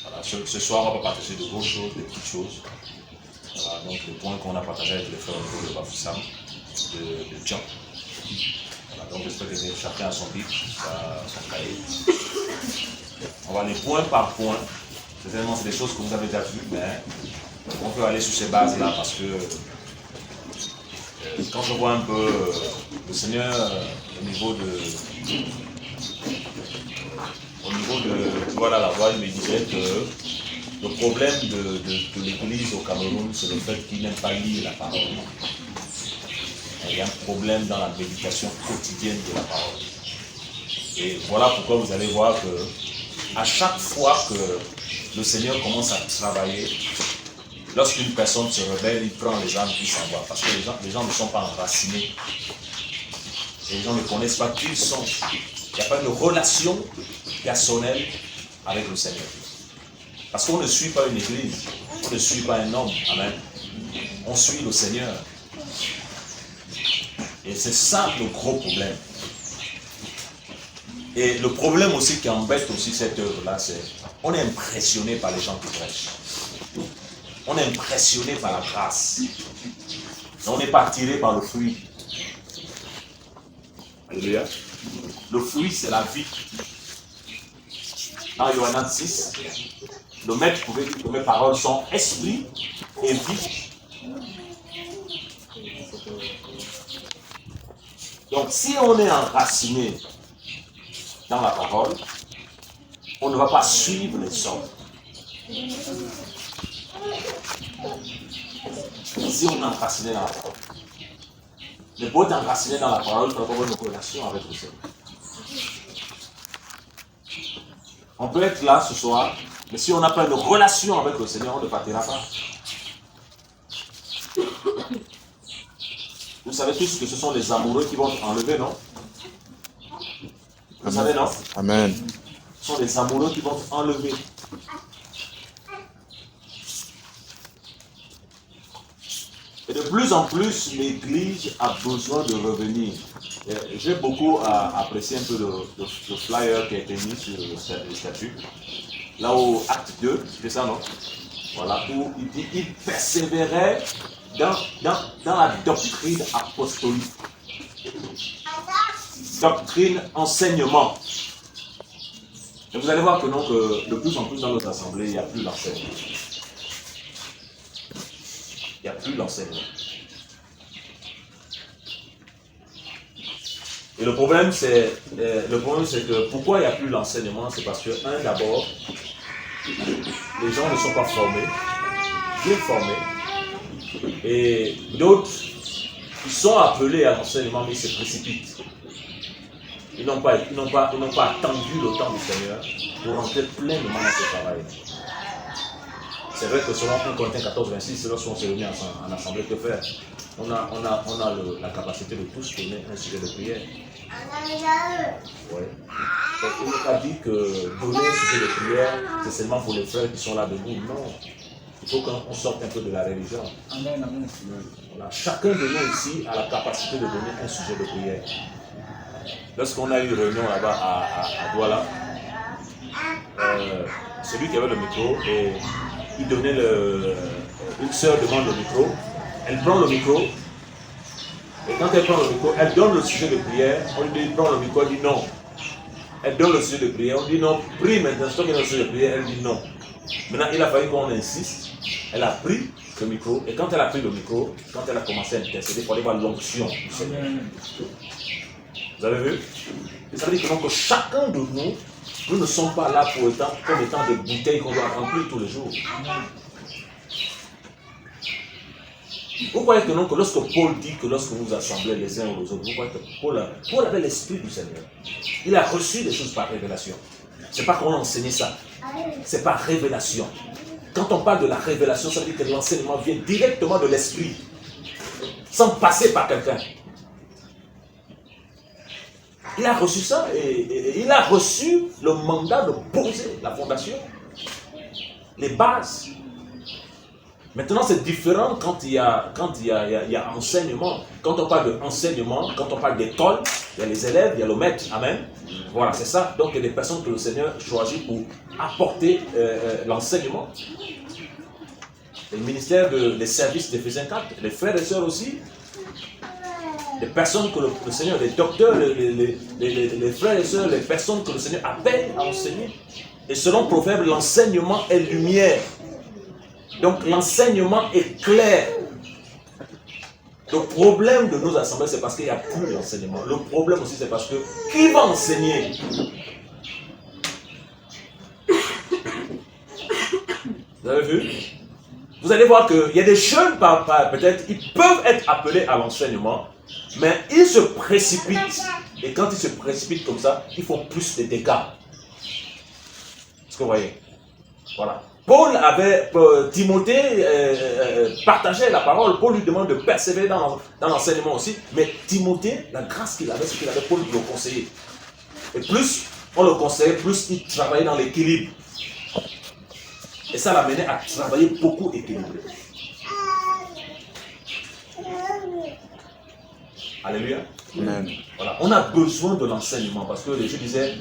Voilà, ce soir, on va partager de grosses choses, de petites choses. Voilà, donc le point qu'on a partagé avec les frères au niveau de Bafoussam, de Tian. Voilà, donc j'espère que chacun a son livre, son cahier. On va aller point par point. Certainement, c'est des choses que vous avez déjà vues, mais on peut aller sur ces bases-là parce que quand je vois un peu le Seigneur au niveau de voilà, la voix, il me disait que le problème de l'Église au Cameroun, c'est le fait qu'il n'aime pas lire la parole. Il y a un problème dans la méditation quotidienne de la parole. Et voilà pourquoi vous allez voir que à chaque fois que le Seigneur commence à travailler, lorsqu'une personne se rebelle, il prend les âmes qui s'en vont. Parce que les gens ne sont pas enracinés. Les gens ne connaissent pas qui ils sont. Il n'y a pas de relation personnelle avec le Seigneur. Parce qu'on ne suit pas une église, on ne suit pas un homme. Amen. On suit le Seigneur. Et c'est ça le gros problème. Et le problème aussi qui embête aussi cette œuvre-là, c'est on est impressionné par les gens qui prêchent. On est impressionné par la grâce. Mais on n'est pas attiré par le fruit. Alléluia. Le fruit, c'est la vie. Dans Yohanan 6, le maître pouvait dire que mes paroles sont esprit et vie. Donc, si on est enraciné dans la parole, on ne va pas suivre les hommes. Si on est enraciné dans la parole. Mais pour être enraciné dans la parole, il faut avoir une relation avec le Seigneur. On peut être là ce soir, mais si on n'a pas une relation avec le Seigneur, on ne partira pas. Vous savez tous que ce sont les amoureux qui vont enlever, non? Vous savez, non? Amen. Ce sont les amoureux qui vont enlever. Et de plus en plus, l'Église a besoin de revenir. J'ai beaucoup apprécié un peu le flyer qui a été mis sur le statut. Là au acte 2, c'est ça, non? Voilà, où il dit qu'il persévérait dans la doctrine apostolique. Doctrine, enseignement. Et vous allez voir que, non, que de plus en plus dans notre assemblée, il n'y a plus l'enseignement. Il n'y a plus l'enseignement. Et le problème, c'est que pourquoi il n'y a plus l'enseignement, c'est parce que, d'abord, les gens ne sont pas formés, bien formés, et d'autres, ils sont appelés à l'enseignement, mais ils se précipitent. Ils n'ont pas attendu le temps du Seigneur pour rentrer pleinement dans ce travail. C'est vrai que selon 1 Corinthiens 14, 26, c'est lorsqu'on s'est réunis en assemblée, que faire? On a la capacité de tous donner un sujet de prière. Oui. Donc il n'est pas dit que donner un sujet de prière, c'est seulement pour les frères qui sont là debout. Non. Il faut qu'on sorte un peu de la religion. Amen, amen. Voilà. Chacun de nous ici a la capacité de donner un sujet de prière. Lorsqu'on a eu une réunion là-bas à Douala, celui qui avait le micro, et il donnait une sœur demande le micro, elle prend le micro, et quand elle prend le micro, elle donne le sujet de prière, on lui dit prends le micro, elle dit non. Elle donne le sujet de prière, on dit non, prie maintenant, si tu donnes le sujet de prière, elle dit non. Maintenant, il a fallu qu'on insiste, elle a pris le micro, et quand elle a pris le micro, quand elle a commencé à intercéder, il fallait voir l'onction du Seigneur. Vous avez vu? Et ça veut dire que chacun de nous ne sommes pas là comme étant des bouteilles qu'on doit remplir tous les jours. Vous voyez que non, que lorsque Paul dit que lorsque vous assemblez les uns aux autres, vous voyez que Paul avait l'esprit du Seigneur. Il a reçu des choses par révélation. Ce n'est pas qu'on a enseigné ça. C'est par révélation. Quand on parle de la révélation, ça veut dire que l'enseignement vient directement de l'esprit, sans passer par quelqu'un. Il a reçu ça et il a reçu le mandat de poser la fondation, les bases. Maintenant, c'est différent quand il y a enseignement. Quand on parle d'enseignement, quand on parle d'école, il y a les élèves, il y a le maître. Amen. Voilà, c'est ça. Donc, il y a des personnes que le Seigneur choisit pour apporter l'enseignement. Le ministère des services d'Éphésiens 4, les frères et sœurs aussi, les personnes que le Seigneur, les docteurs, les frères et sœurs, les personnes que le Seigneur appelle à enseigner. Et selon Proverbe, l'enseignement est lumière. Donc l'enseignement est clair. Le problème de nos assemblées, c'est parce qu'il n'y a plus d'enseignement. Le problème aussi, c'est parce que qui va enseigner? Vous avez vu? Vous allez voir qu'il y a des jeunes, peut-être, ils peuvent être appelés à l'enseignement, mais ils se précipitent. Et quand ils se précipitent comme ça, ils font plus de dégâts. Est-ce que vous voyez? Voilà. Paul avait, Timothée partageait la parole. Paul lui demande de persévérer dans l'enseignement aussi. Mais Timothée, la grâce qu'il avait, c'est qu'il avait Paul le conseiller. Et plus on le conseillait, plus il travaillait dans l'équilibre. Et ça l'amenait à travailler beaucoup équilibré. Alléluia. Amen. Voilà. On a besoin de l'enseignement parce que je disais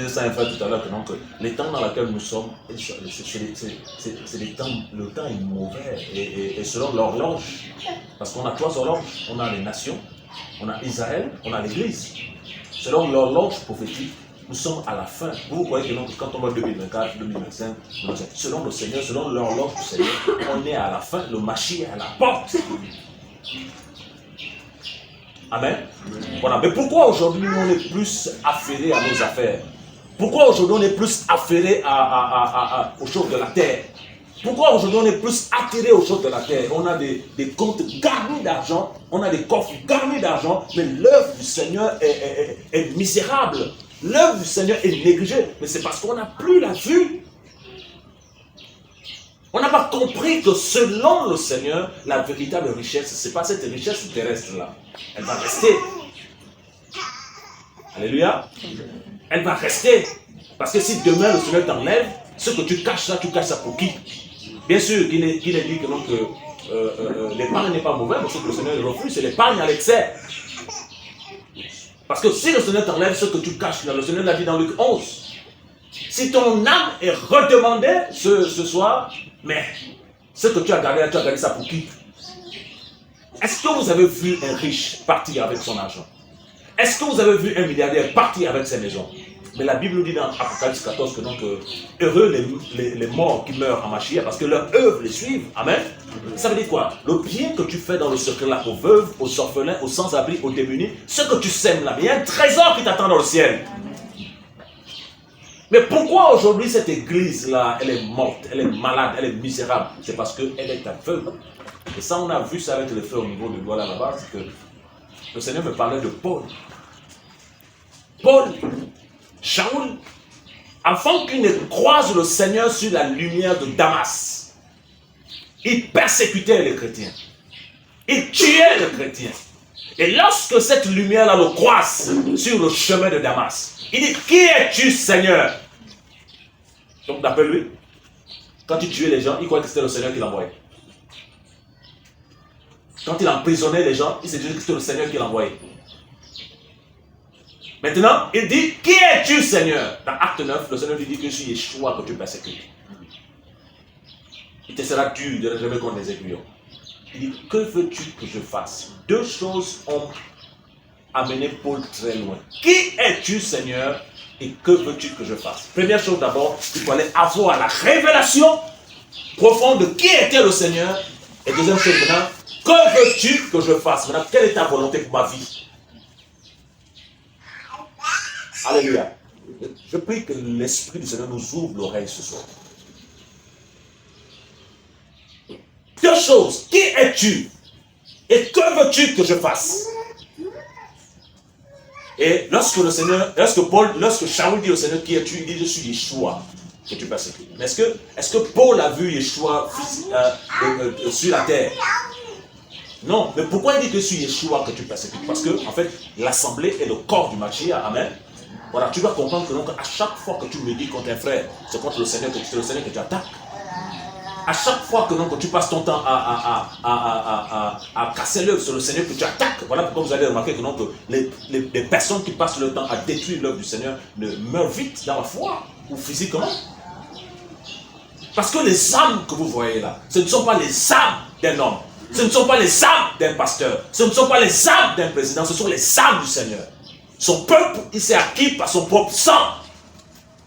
ça un frère tout à l'heure, que les temps dans lesquels nous sommes, c'est les temps, le temps est mauvais et selon l'horloge. Parce qu'on a 3 horloges. On a les nations, on a Israël, on a l'Église. Selon l'horloge prophétique, nous sommes à la fin. Vous voyez que quand on va 2024, 2025, selon le Seigneur, selon l'horloge du Seigneur, on est à la fin, le Mashiach est à la porte. Amen. Voilà. Mais pourquoi aujourd'hui on est plus affairé à nos affaires? Pourquoi aujourd'hui on est plus affairé aux choses de la terre? Pourquoi aujourd'hui on est plus attiré aux choses de la terre? On a des comptes garnis d'argent, on a des coffres garnis d'argent, mais l'œuvre du Seigneur est misérable. L'œuvre du Seigneur est négligée, mais c'est parce qu'on n'a plus la vue. On n'a pas compris que selon le Seigneur, la véritable richesse, ce n'est pas cette richesse terrestre-là. Elle va rester. Alléluia. Elle va rester. Parce que si demain le Seigneur t'enlève, ce que tu caches ça pour qui? Bien sûr qu'il est dit que l'épargne n'est pas mauvaise, mais ce que le Seigneur refuse, c'est l'épargne à l'excès. Parce que si le Seigneur t'enlève ce que tu caches, le Seigneur l'a dit dans Luc 11. Si ton âme est redemandée ce soir, mais ce que tu as gardé ça pour qui? Est-ce que vous avez vu un riche partir avec son argent? Est-ce que vous avez vu un milliardaire partir avec ses maisons? Mais la Bible nous dit dans Apocalypse 14 que heureux les morts qui meurent en Mashiach parce que leurs œuvres les suivent. Amen. Ça veut dire quoi? Le bien que tu fais dans le secret là, aux veuves, aux orphelins, aux sans-abri, aux démunis, ce que tu sèmes là, il y a un trésor qui t'attend dans le ciel. Mais pourquoi aujourd'hui cette église-là, elle est morte, elle est malade, elle est misérable? C'est parce qu'elle est aveugle. Et ça, on a vu ça avec les frères au niveau de Douala là-bas, c'est que le Seigneur me parlait de Paul. Paul, Shaoul, avant qu'il ne croise le Seigneur sur la lumière de Damas, il persécutait les chrétiens. Il tuait les chrétiens. Et lorsque cette lumière-là le croise sur le chemin de Damas, il dit, qui es-tu, Seigneur? Donc, d'après lui, quand il tuait les gens, il croyait que c'était le Seigneur qui l'envoyait. Quand il emprisonnait les gens, il se disait que c'était le Seigneur qui l'envoyait. Maintenant, il dit, qui es-tu, Seigneur? Dans Acte 9, le Seigneur lui dit que je suis Yeshua que tu persécutes. Il te sera dur de révéler contre les aiguillons. Il dit, que veux-tu que je fasse? 2 choses ont amené Paul très loin. Qui es-tu, Seigneur, et que veux-tu que je fasse? Première chose d'abord, il fallait avoir la révélation profonde de qui était le Seigneur. Et deuxième chose maintenant, que veux-tu que je fasse? Maintenant, quelle est ta volonté pour ma vie? Alléluia. Je prie que l'Esprit du Seigneur nous ouvre l'oreille ce soir. 2 choses. Qui es-tu? Et que veux-tu que je fasse? Et lorsque Shaoul dit au Seigneur qui es-tu, il dit je suis Yeshua que tu persécutes. Mais est-ce que Paul a vu Yeshua sur la terre? Non, mais pourquoi il dit que je suis Yeshua que tu persécutes? Parce que en fait, l'assemblée est le corps du Mashiach. Amen. Voilà, tu dois comprendre que donc, à chaque fois que tu médites contre un frère, c'est contre le Seigneur que tu attaques. À chaque fois que donc, tu passes ton temps à casser l'œuvre sur le Seigneur que tu attaques, voilà pourquoi vous allez remarquer que donc, les personnes qui passent le temps à détruire l'œuvre du Seigneur ne meurent vite dans la foi ou physiquement. Parce que les âmes que vous voyez là, ce ne sont pas les âmes d'un homme. Ce ne sont pas les âmes d'un pasteur. Ce ne sont pas les âmes d'un président. Ce sont les âmes du Seigneur. Son peuple, il s'est acquis par son propre sang.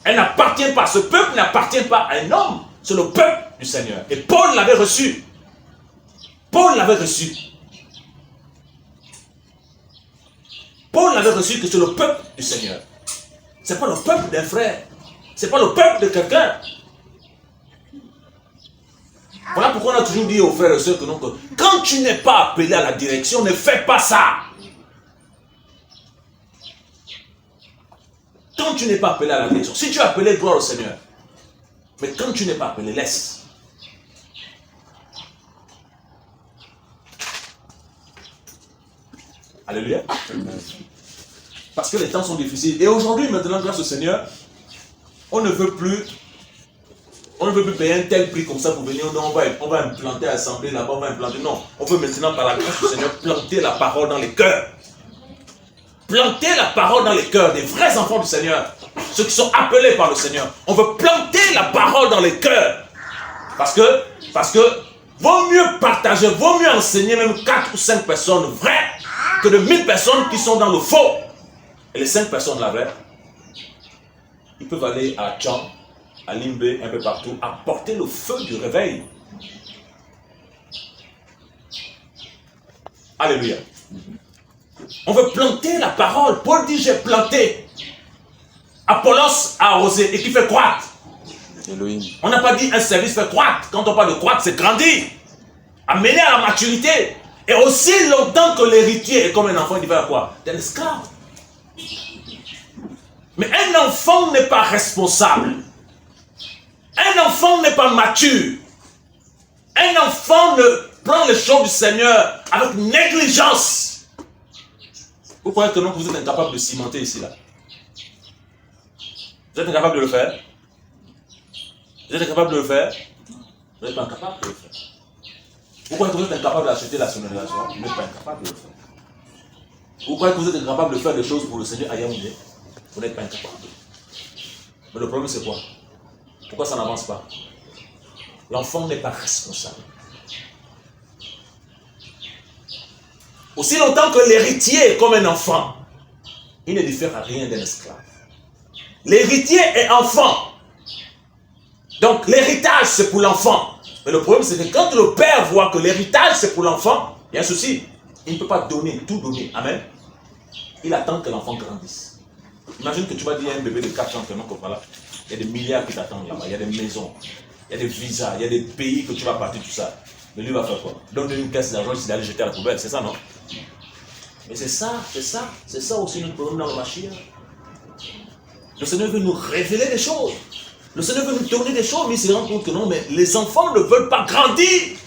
Elle n'appartient pas. Ce peuple n'appartient pas à un homme. C'est le peuple du Seigneur. Et Paul l'avait reçu. Paul l'avait reçu. Paul l'avait reçu que c'est le peuple du Seigneur. Ce n'est pas le peuple d'un frère. Ce n'est pas le peuple de quelqu'un. Voilà pourquoi on a toujours dit aux frères et sœurs que non, que quand tu n'es pas appelé à la direction, ne fais pas ça. Quand tu n'es pas appelé à la direction, si tu es appelé, gloire au Seigneur. Mais quand tu n'es pas appelé, laisse. Alléluia. Parce que les temps sont difficiles. Et aujourd'hui, maintenant, grâce au Seigneur, on ne veut plus payer un tel prix comme ça pour venir. Non, on va implanter l'assemblée là-bas, on va implanter. Non, on veut maintenant, par la grâce du Seigneur, planter la parole dans les cœurs. Planter la parole dans les cœurs des vrais enfants du Seigneur. Ceux qui sont appelés par le Seigneur. On veut planter la parole dans les cœurs. Parce que vaut mieux partager, vaut mieux enseigner même 4 ou 5 personnes vraies que de 1000 personnes qui sont dans le faux. Et les 5 personnes là vraies, ils peuvent aller à Tchang, à Limbe, un peu partout, apporter le feu du réveil. Alléluia. On veut planter la parole. Paul dit, j'ai planté. Apollos a arrosé et qui fait croître. Elohim. On n'a pas dit un service fait croître. Quand on parle de croître, c'est grandir. Amener à la maturité. Et aussi longtemps que l'héritier est comme un enfant, il va faire quoi? T'es un esclave. Mais un enfant n'est pas responsable. Un enfant n'est pas mature. Un enfant ne prend les choses du Seigneur avec négligence. Vous croyez que non, vous êtes incapable de cimenter ici, là? Vous êtes incapable de le faire? Vous êtes incapable de le faire? Vous n'êtes pas incapable de le faire. Vous croyez que vous êtes incapable d'acheter la sonorisation? Vous n'êtes pas incapable de le faire. Vous croyez que vous êtes incapable de faire des choses pour le Seigneur à Yaoundé? Vous n'êtes pas incapable. Mais le problème c'est quoi? Pourquoi ça n'avance pas? L'enfant n'est pas responsable. Aussi longtemps que l'héritier est comme un enfant, il ne diffère à rien d'un esclave. L'héritier est enfant. Donc l'héritage c'est pour l'enfant. Mais le problème c'est que quand le père voit que l'héritage c'est pour l'enfant, il y a un souci. Il ne peut pas donner, tout donner. Amen. Il attend que l'enfant grandisse. Imagine que tu vas dire à un bébé de 4 ans que non, voilà, il y a des milliards qui t'attendent là-bas, il y a des maisons, il y a des visas, il y a des pays que tu vas partir, tout ça. Mais lui va faire quoi? Donne-lui une caisse d'argent, il va aller jeter à la poubelle, c'est ça, non? Mais c'est ça aussi notre problème dans le Mashiach. Le Seigneur veut nous révéler des choses. Le Seigneur veut nous donner des choses, mais il se rend compte que non, mais les enfants ne veulent pas grandir.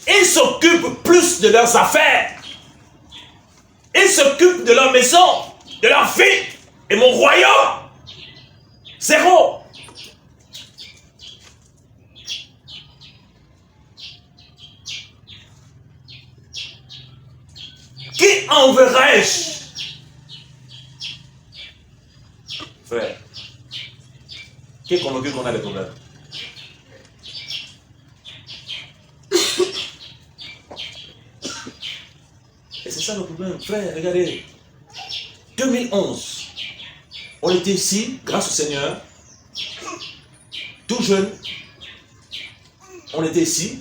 Ils s'occupent plus de leurs affaires. Ils s'occupent de leur maison, de leur vie. Et mon royaume, zéro. Qui enverrai-je? Frère, qui est convaincu qu'on a des problèmes? Et c'est ça le problème, frère, regardez. 2011, on était ici, grâce au Seigneur, tout jeune. On était ici.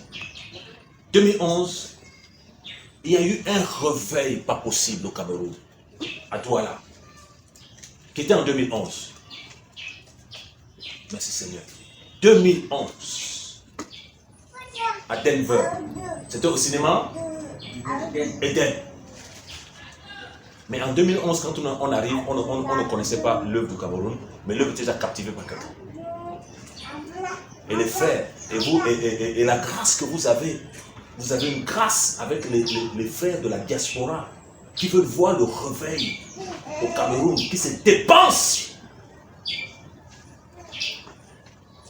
2011, il y a eu un réveil pas possible au Cameroun, à Douala, qui était en 2011. Merci Seigneur. 2011, à Denver. C'était au cinéma Eden. Mais en 2011, quand on arrive, on ne connaissait pas l'œuvre du Cameroun, mais l'œuvre était déjà captivée par quelqu'un. Et les frères, et vous, et la grâce que vous avez une grâce avec les frères de la diaspora qui veulent voir le réveil au Cameroun, qui se dépensent.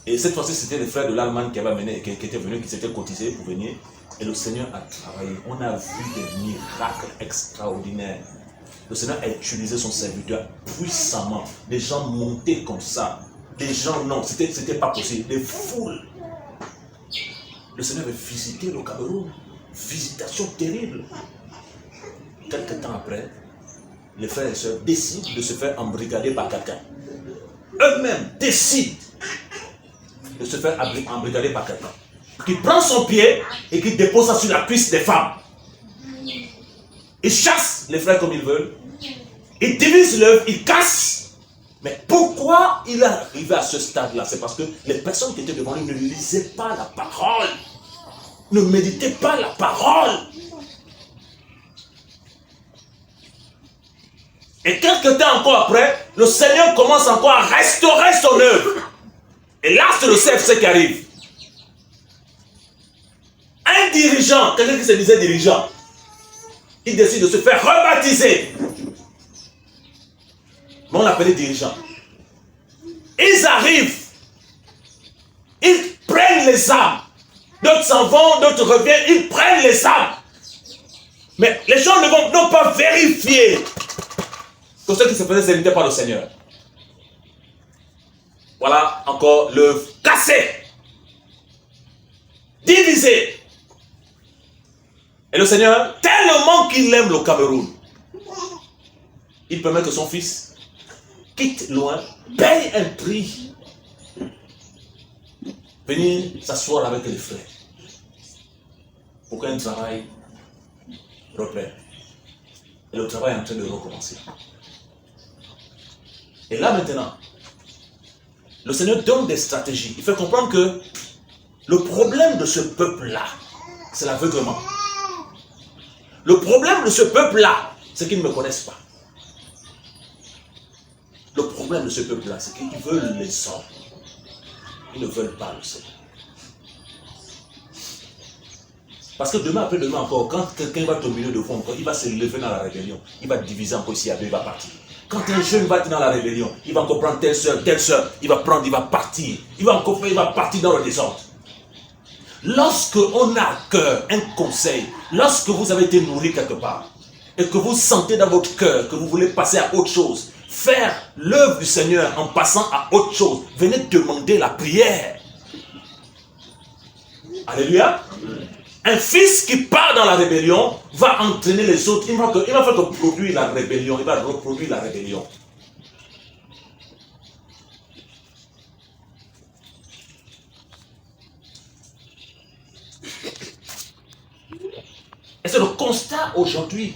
Et cette fois-ci, c'était les frères de l'Allemagne qui étaient venus, qui s'étaient cotisés pour venir. Et le Seigneur a travaillé. On a vu des miracles extraordinaires. Le Seigneur a utilisé son serviteur puissamment. Des gens montés comme ça. des gens, non, c'était pas possible. Des foules. Le Seigneur avait visité le Cameroun. Visitation terrible. Quelques temps après, les frères et sœurs décident de se faire embrigader par quelqu'un. Eux-mêmes décident de se faire embrigader par quelqu'un. Qui prend son pied et qui dépose ça sur la cuisse des femmes. Ils chassent les frères comme ils veulent. Ils divisent l'œuvre, ils cassent. Mais pourquoi il est arrivé à ce stade-là? C'est parce que les personnes qui étaient devant lui ne lisaient pas la parole. Ne méditaient pas la parole. Et quelques temps encore après, le Seigneur commence encore à restaurer son œuvre. Et là, c'est le CFC qui arrive. Un dirigeant, quelqu'un qui se disait dirigeant, il décide de se faire rebaptiser. Mais on l'appelait dirigeant. Ils arrivent. Ils prennent les âmes. D'autres s'en vont, d'autres reviennent. Ils prennent les âmes. Mais les gens n'ont pas vérifié que ceux qui se faisaient servir par le Seigneur. Voilà encore l'œuvre cassée. Divisée. Et le Seigneur, tellement qu'il aime le Cameroun, il permet que son fils quitte loin, paye un prix, venir s'asseoir avec les frères pour qu'un travail reprenne. Et le travail est en train de recommencer. Et là maintenant, le Seigneur donne des stratégies. Il fait comprendre que le problème de ce peuple-là, c'est l'aveuglement. Le problème de ce peuple-là, c'est qu'ils ne me connaissent pas. Le problème de ce peuple-là, c'est qu'ils veulent les hommes. Ils ne veulent pas le Seigneur. Parce que demain, après demain encore, quand quelqu'un va tomber de fond, il va se lever dans la rébellion. Il va diviser encore ici, il va partir. Quand un jeune va être dans la rébellion, il va encore prendre telle soeur, il va prendre, il va partir. Il va partir dans le désordre. Lorsque on a à cœur un conseil, lorsque vous avez été nourri quelque part, et que vous sentez dans votre cœur que vous voulez passer à autre chose, faire l'œuvre du Seigneur en passant à autre chose, venez demander la prière. Alléluia. Un fils qui part dans la rébellion va entraîner les autres. Il va faire reproduire la rébellion. Il va reproduire la rébellion. Et c'est le constat aujourd'hui.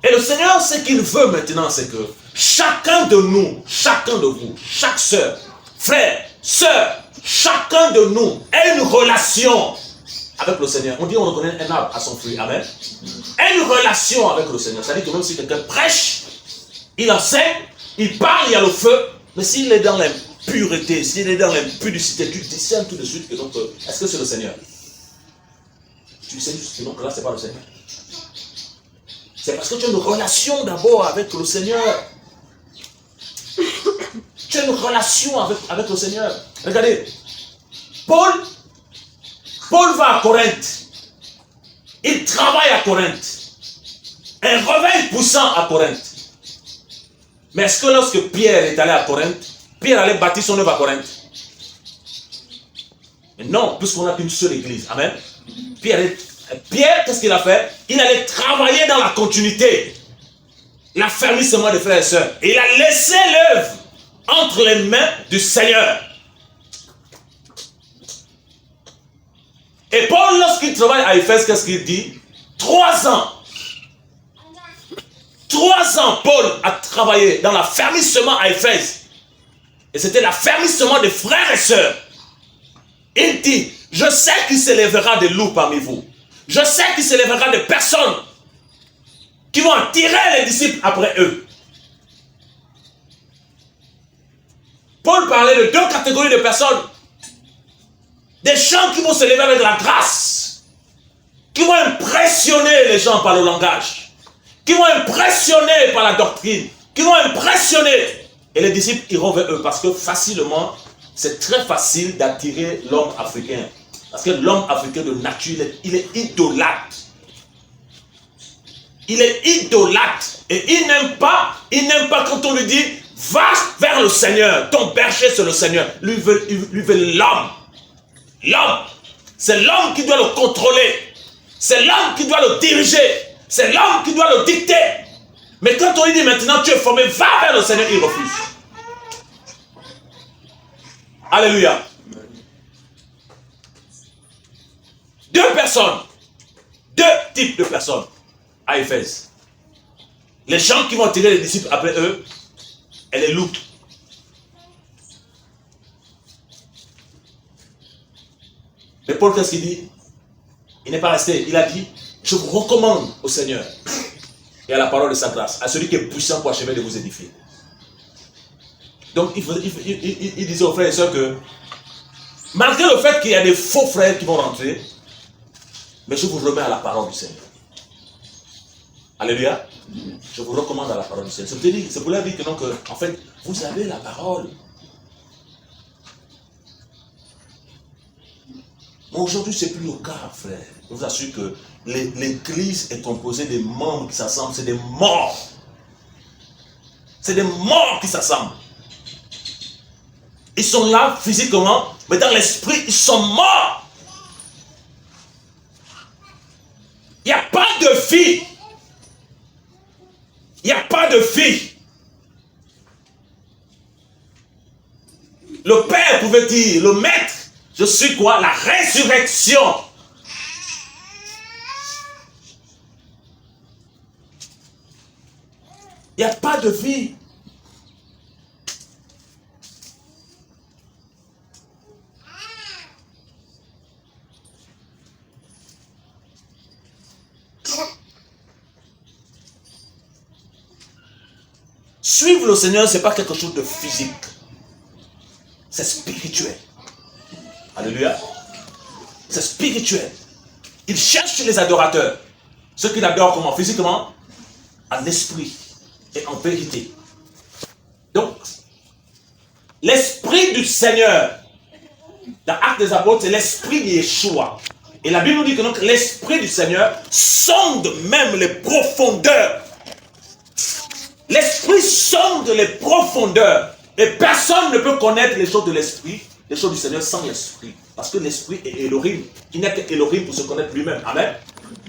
Et le Seigneur, ce qu'il veut maintenant, c'est que chacun de nous, chacun de vous, chaque soeur, frère, soeur, chacun de nous ait une relation avec le Seigneur. On dit on reconnaît un arbre à son fruit. Amen. Ait une relation avec le Seigneur. C'est-à-dire que même si quelqu'un prêche, il enseigne, il parle, il y a le feu. Mais s'il est dans l'impureté, s'il est dans l'impudicité, tu discernes tout de suite que donc, est-ce que c'est le Seigneur? Tu sais juste que non, que là, c'est pas le Seigneur. C'est parce que tu as une relation d'abord avec le Seigneur. Tu as une relation avec le Seigneur. Regardez, Paul va à Corinthe. Il travaille à Corinthe. Un réveil poussant à Corinthe. Mais est-ce que lorsque Pierre est allé à Corinthe, Pierre allait bâtir son œuvre à Corinthe? Mais non, puisqu'on n'a qu'une seule église. Amen. Pierre, qu'est-ce qu'il a fait? Il allait travailler dans la continuité. L'affermissement des frères et sœurs. Et il a laissé l'œuvre entre les mains du Seigneur. Et Paul, lorsqu'il travaille à Éphèse, qu'est-ce qu'il dit? 3 ans. 3 ans, Paul a travaillé dans l'affermissement à Éphèse. Et c'était l'affermissement des frères et sœurs. Il dit, je sais qu'il s'élèvera des loups parmi vous. Je sais qu'il s'élèvera des personnes qui vont attirer les disciples après eux. Paul parlait de 2 catégories de personnes. Des gens qui vont se lever avec la grâce, qui vont impressionner les gens par le langage, qui vont impressionner par la doctrine, qui vont impressionner. Et les disciples iront vers eux parce que facilement, c'est très facile d'attirer l'homme africain. Parce que l'homme africain de nature, il est idolâtre. Il est idolâtre. Et il n'aime pas quand on lui dit, Va vers le Seigneur. Ton berger, c'est le Seigneur. Lui veut l'homme. L'homme. C'est l'homme qui doit le contrôler. C'est l'homme qui doit le diriger. C'est l'homme qui doit le dicter. Mais quand on lui dit maintenant tu es formé, va vers le Seigneur, il refuse. Alléluia. Deux personnes. Deux types de personnes à Éphèse. Les gens qui vont tirer les disciples après eux et les loups. Mais Paul, qu'est-ce qu'il dit? Il n'est pas resté. Il a dit, je vous recommande au Seigneur et à la parole de sa grâce, à celui qui est puissant pour achever de vous édifier. Donc, il disait aux frères et sœurs que, malgré le fait qu'il y a des faux frères qui vont rentrer, mais je vous remets à la parole du Seigneur. Alléluia. Je vous recommande à la parole du Seigneur. C'est pour leur dire que non, que, en fait, vous avez la parole. Mais aujourd'hui, ce n'est plus le cas, frère. Je vous assure que l'église est composée des membres qui s'assemblent. C'est des morts. C'est des morts qui s'assemblent. Ils sont là physiquement, mais dans l'esprit, ils sont morts. Il n'y a pas de vie. Il n'y a pas de vie. Le Père pouvait dire, le Maître, je suis quoi? La résurrection. Il n'y a pas de vie. Suivre le Seigneur, ce n'est pas quelque chose de physique. C'est spirituel. Alléluia. C'est spirituel. Il cherche les adorateurs. Ceux qui l'adorent comment? Physiquement, en esprit et en vérité. Donc, l'esprit du Seigneur, dans Actes des Apôtres, c'est l'esprit de Yeshua. Et la Bible nous dit que l'esprit du Seigneur sonde même les profondeurs. L'esprit sonde les profondeurs. Et personne ne peut connaître les choses de l'esprit, les choses du Seigneur sans l'esprit. Parce que l'esprit est Elohim. Il n'est que Elohim pour se connaître lui-même. Amen.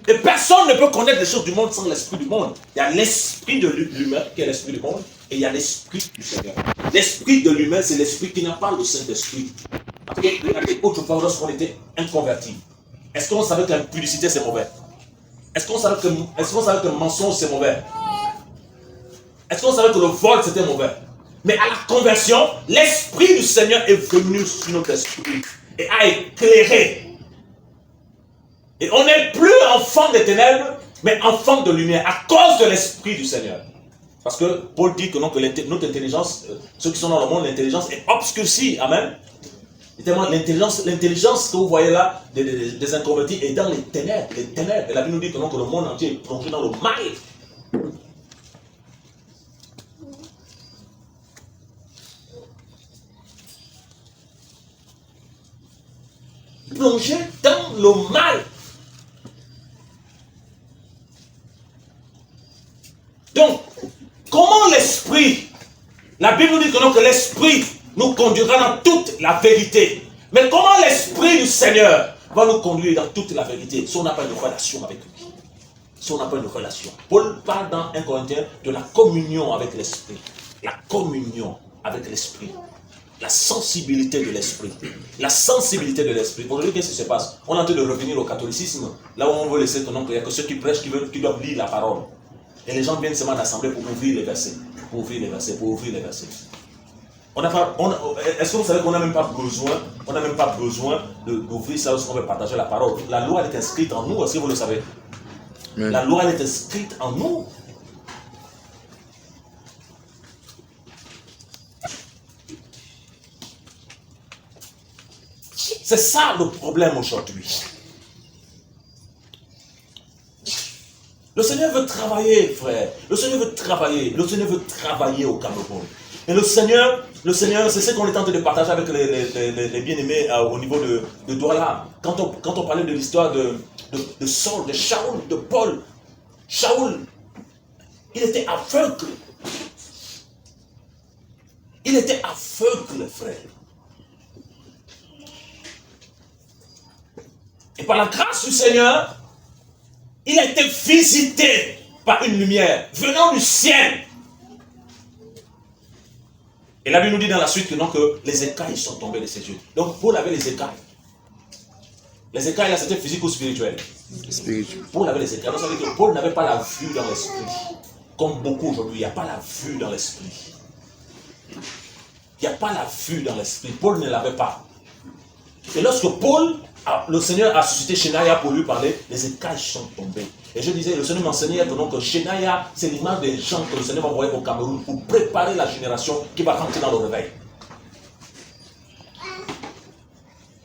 Et personne ne peut connaître les choses du monde sans l'esprit du monde. Il y a l'esprit de l'humain qui est l'esprit du monde. Et il y a l'esprit du Seigneur. L'esprit de l'humain, c'est l'esprit qui n'a pas le Saint-Esprit. Autrefois, lorsqu'on était inconvertis, est-ce qu'on savait que l'impudicité c'est mauvais? Est-ce qu'on savait que le mensonge c'est mauvais? Est-ce qu'on savait que le vol c'était mauvais? Mais à la conversion, l'esprit du Seigneur est venu sur notre esprit et a éclairé. Et on n'est plus enfant des ténèbres, mais enfant de lumière à cause de l'esprit du Seigneur. Parce que Paul dit que, non, que notre intelligence, ceux qui sont dans le monde, l'intelligence est obscurcie. Amen. L'intelligence que vous voyez là, des inconvertis, est dans les ténèbres. Les ténèbres. Et la Bible nous dit que, non, que le monde entier est plongé dans le mal. Plongé dans le mal. Donc, comment l'esprit, la Bible nous dit que l'esprit nous conduira dans toute la vérité. Mais comment l'esprit du Seigneur va nous conduire dans toute la vérité si on n'a pas une relation avec lui? Si on n'a pas une relation. Paul parle dans 1 Corinthiens de la communion avec l'esprit. La communion avec l'esprit. La sensibilité de l'esprit. La sensibilité de l'esprit. Aujourd'hui, qu'est-ce qui se passe? On est en train de revenir au catholicisme. Là où on veut laisser ton oncle, il n'y a que ceux qui prêchent, qui doivent lire la parole. Et les gens viennent seulement d'assemblée pour ouvrir les versets. Pour ouvrir les versets, pour ouvrir les versets. Est-ce que vous savez qu'on n'a même pas besoin d'ouvrir ça lorsqu'on veut partager la parole? La loi elle est inscrite en nous, est-ce que vous le savez? Amen. La loi elle est inscrite en nous. C'est ça le problème aujourd'hui. Le Seigneur veut travailler, frère. Le Seigneur veut travailler. Le Seigneur veut travailler au Cameroun. Et le Seigneur, c'est ce qu'on est en train de partager avec les bien-aimés au niveau de Douala. Quand on parlait de l'histoire de Saul, de Shaoul, de Paul. Shaoul, il était aveugle. Il était aveugle, frère. Et par la grâce du Seigneur, il a été visité par une lumière venant du ciel. Et la Bible nous dit dans la suite que, non, que les écailles sont tombées de ses yeux. Donc Paul avait les écailles. Les écailles là, c'était physique ou spirituel? Spirituel. Paul avait les écailles. Donc ça veut dire que Paul n'avait pas la vue dans l'esprit. Comme beaucoup aujourd'hui, il n'y a pas la vue dans l'esprit. Il n'y a pas la vue dans l'esprit. Paul ne l'avait pas. Et lorsque Paul, le Seigneur a suscité Shemaya pour lui parler, les écailles sont tombées. Et je disais, le Seigneur m'enseignait que Shemaya, c'est l'image des gens que le Seigneur va envoyer au Cameroun pour préparer la génération qui va rentrer dans le réveil.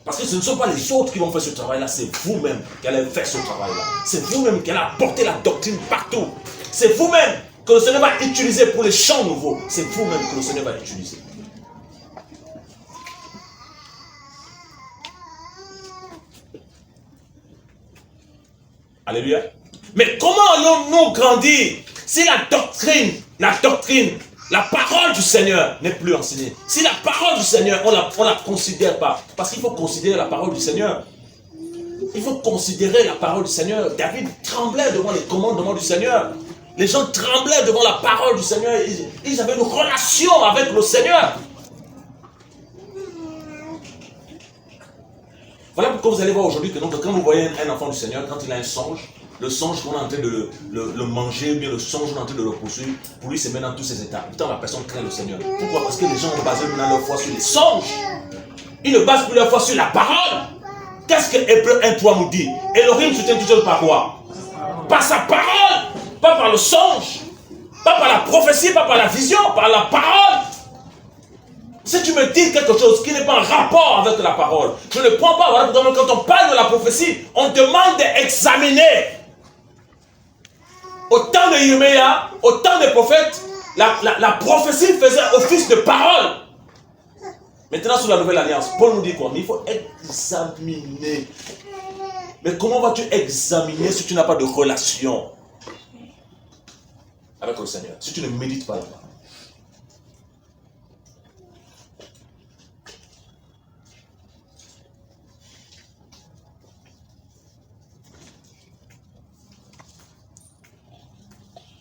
Parce que ce ne sont pas les autres qui vont faire ce travail-là, c'est vous-même qui allez faire ce travail-là. C'est vous-même qui allez apporter la doctrine partout. C'est vous-même que le Seigneur va utiliser pour les chants nouveaux. C'est vous-même que le Seigneur va utiliser. Alléluia. Mais comment allons-nous grandir si la doctrine, la parole du Seigneur n'est plus enseignée? Si la parole du Seigneur, on la considère pas. Parce qu'il faut considérer la parole du Seigneur. Il faut considérer la parole du Seigneur. David tremblait devant les commandements du Seigneur. Les gens tremblaient devant la parole du Seigneur. Ils avaient une relation avec le Seigneur. Voilà pourquoi vous allez voir aujourd'hui que quand vous voyez un enfant du Seigneur, quand il a un songe, le songe qu'on est en train de le manger, ou bien le songe qu'on est en train de le poursuivre, pour lui c'est maintenant tous ses états. Pourtant la personne craint le Seigneur. Pourquoi? Parce que les gens ont basé maintenant leur foi sur les songes. Ils ne basent plus leur foi sur la parole. Qu'est-ce que Hébreux 1:3 nous dit? Elohim se tient tout seul par quoi? Par sa parole, pas par le songe, pas par la prophétie, pas par la vision, par la parole. Si tu me dis quelque chose qui n'est pas en rapport avec la parole, je ne prends pas. Voilà pourquoi quand on parle de la prophétie, on demande d'examiner. Au temps de Yirméa, au temps des prophètes, la prophétie faisait office de parole. Maintenant, sous la nouvelle alliance, Paul nous dit quoi? Mais il faut examiner. Mais comment vas-tu examiner si tu n'as pas de relation avec le Seigneur? Si tu ne médites pas là-bas.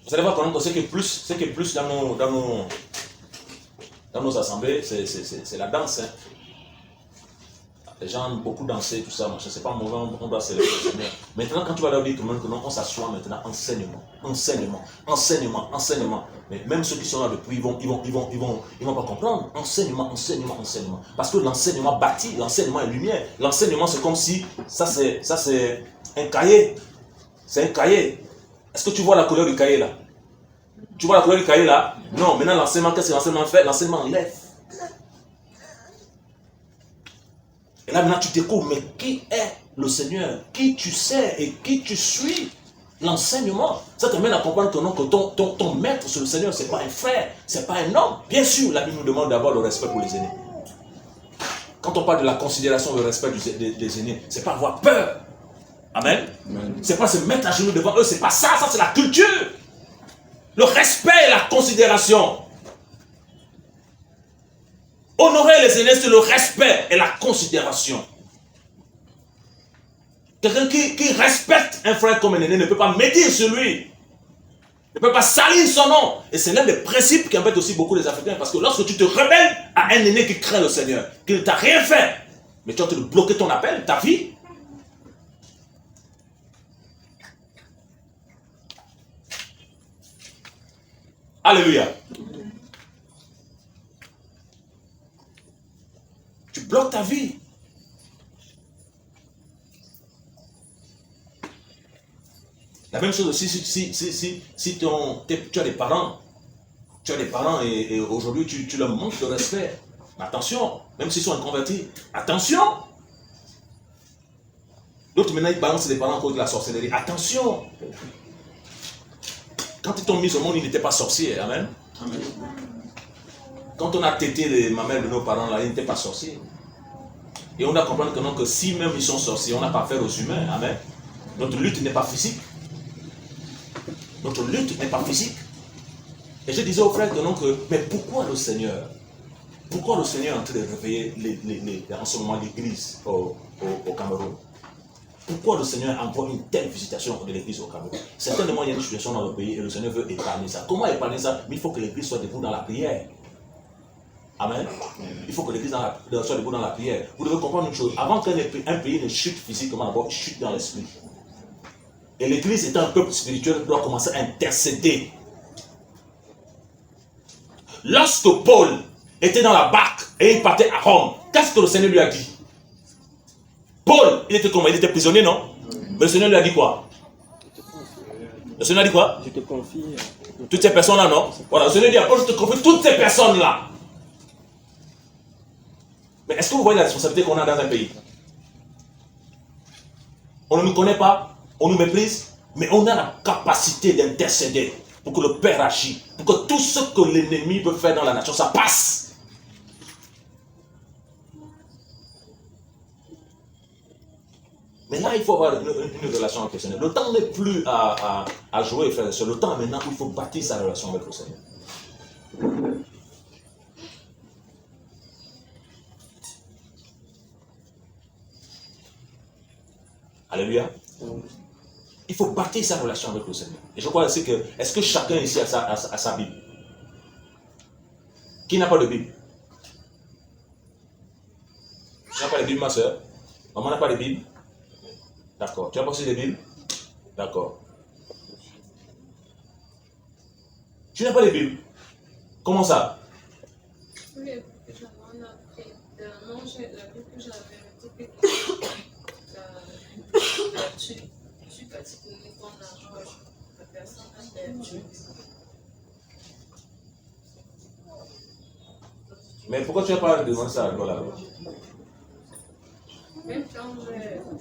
Vous allez voir quand même, ce qui est plus dans nos assemblées, c'est la danse. Hein. Les gens aiment beaucoup danser, tout ça, c'est pas mauvais, on doit célébrer le Seigneur. Maintenant, quand tu vas leur dire que non, on s'assoit maintenant, enseignement. Mais même ceux qui sont là depuis, ils vont pas comprendre. Enseignement. Parce que l'enseignement bâtit, l'enseignement est lumière. L'enseignement, c'est comme si, ça c'est un cahier. C'est un cahier. Est-ce que tu vois la couleur du cahier là? Tu vois la couleur du cahier là? Non, maintenant l'enseignement, qu'est-ce que l'enseignement fait? L'enseignement enlève. Et là maintenant tu découvres, mais qui est le Seigneur? Qui tu sais et qui tu suis? L'enseignement. Ça t'amène à comprendre que non, que ton maître sur le Seigneur, c'est pas un frère, c'est pas un homme. Bien sûr, la Bible nous demande d'avoir le respect pour les aînés. Quand on parle de la considération, le respect des aînés, c'est pas avoir peur. Amen. C'est pas se mettre à genoux devant eux, c'est pas ça, ça c'est la culture. Le respect et la considération. Honorer les aînés, c'est le respect et la considération. Quelqu'un qui respecte un frère comme un aîné ne peut pas médire sur lui. Ne peut pas salir son nom. Et c'est l'un des principes qui embête aussi beaucoup les Africains. Parce que lorsque tu te rebelles à un aîné qui craint le Seigneur, qui ne t'a rien fait, mais tu as envie de bloquer ton appel, ta vie, alléluia. Tu bloques ta vie. La même chose aussi si tu as des parents. Tu as des parents et aujourd'hui tu leur manques de respect. Attention, même s'ils sont inconvertis. Attention. D'autres maintenant ils balancent les parents à cause de la sorcellerie. Attention. Quand ils t'ont mis au monde, ils n'étaient pas sorciers. Amen. Amen. Quand on a tété les mamelles de nos parents, là, ils n'étaient pas sorciers. Et on doit comprendre que non, que si même ils sont sorciers, on n'a pas affaire aux humains. Amen. Notre lutte n'est pas physique. Notre lutte n'est pas physique. Et je disais aux frères que non, mais pourquoi le Seigneur Pourquoi le Seigneur est en train de réveiller en ce moment l'église au Cameroun? Pourquoi le Seigneur envoie une telle visitation de l'église au Cameroun? Certainement, il y a une situation dans le pays et le Seigneur veut épargner ça. Comment épargner ça? Mais il faut que l'église soit debout dans la prière. Amen. Il faut que l'église soit debout dans la prière. Vous devez comprendre une chose. Avant qu'un pays ne chute physiquement, d'abord, il chute dans l'esprit. Et l'église étant un peuple spirituel, doit commencer à intercéder. Lorsque Paul était dans la barque et il partait à Rome, qu'est-ce que le Seigneur lui a dit? Paul, il était comment? Il était prisonnier, non? Mais le Seigneur lui a dit quoi? Le Seigneur a dit quoi? Je te confie. Toutes ces personnes-là, non? Voilà, le Seigneur dit à Paul, je te confie toutes ces personnes-là. Mais est-ce que vous voyez la responsabilité qu'on a dans un pays? On ne nous connaît pas, on nous méprise, mais on a la capacité d'intercéder pour que le Père agisse, pour que tout ce que l'ennemi veut faire dans la nation, ça passe. Mais là, il faut avoir une relation avec le Seigneur. Le temps n'est plus à jouer, frère. C'est le temps maintenant où il faut bâtir sa relation avec le Seigneur. Alléluia. Il faut bâtir sa relation avec le Seigneur. Et je crois aussi que, est-ce que chacun ici a sa Bible? Qui n'a pas de Bible? Tu n'as pas de Bible, ma soeur? Maman n'a pas de Bible? D'accord. Tu as pas aussi des Bibles? D'accord. Tu n'as pas de Bible? Comment ça? Oui, j'en ai pris. Non, la Bible que j'avais retrouvée, tu particulier ton argent, la personne a perdu. Mais pourquoi tu n'as pas demandé ça? Voilà. Même quand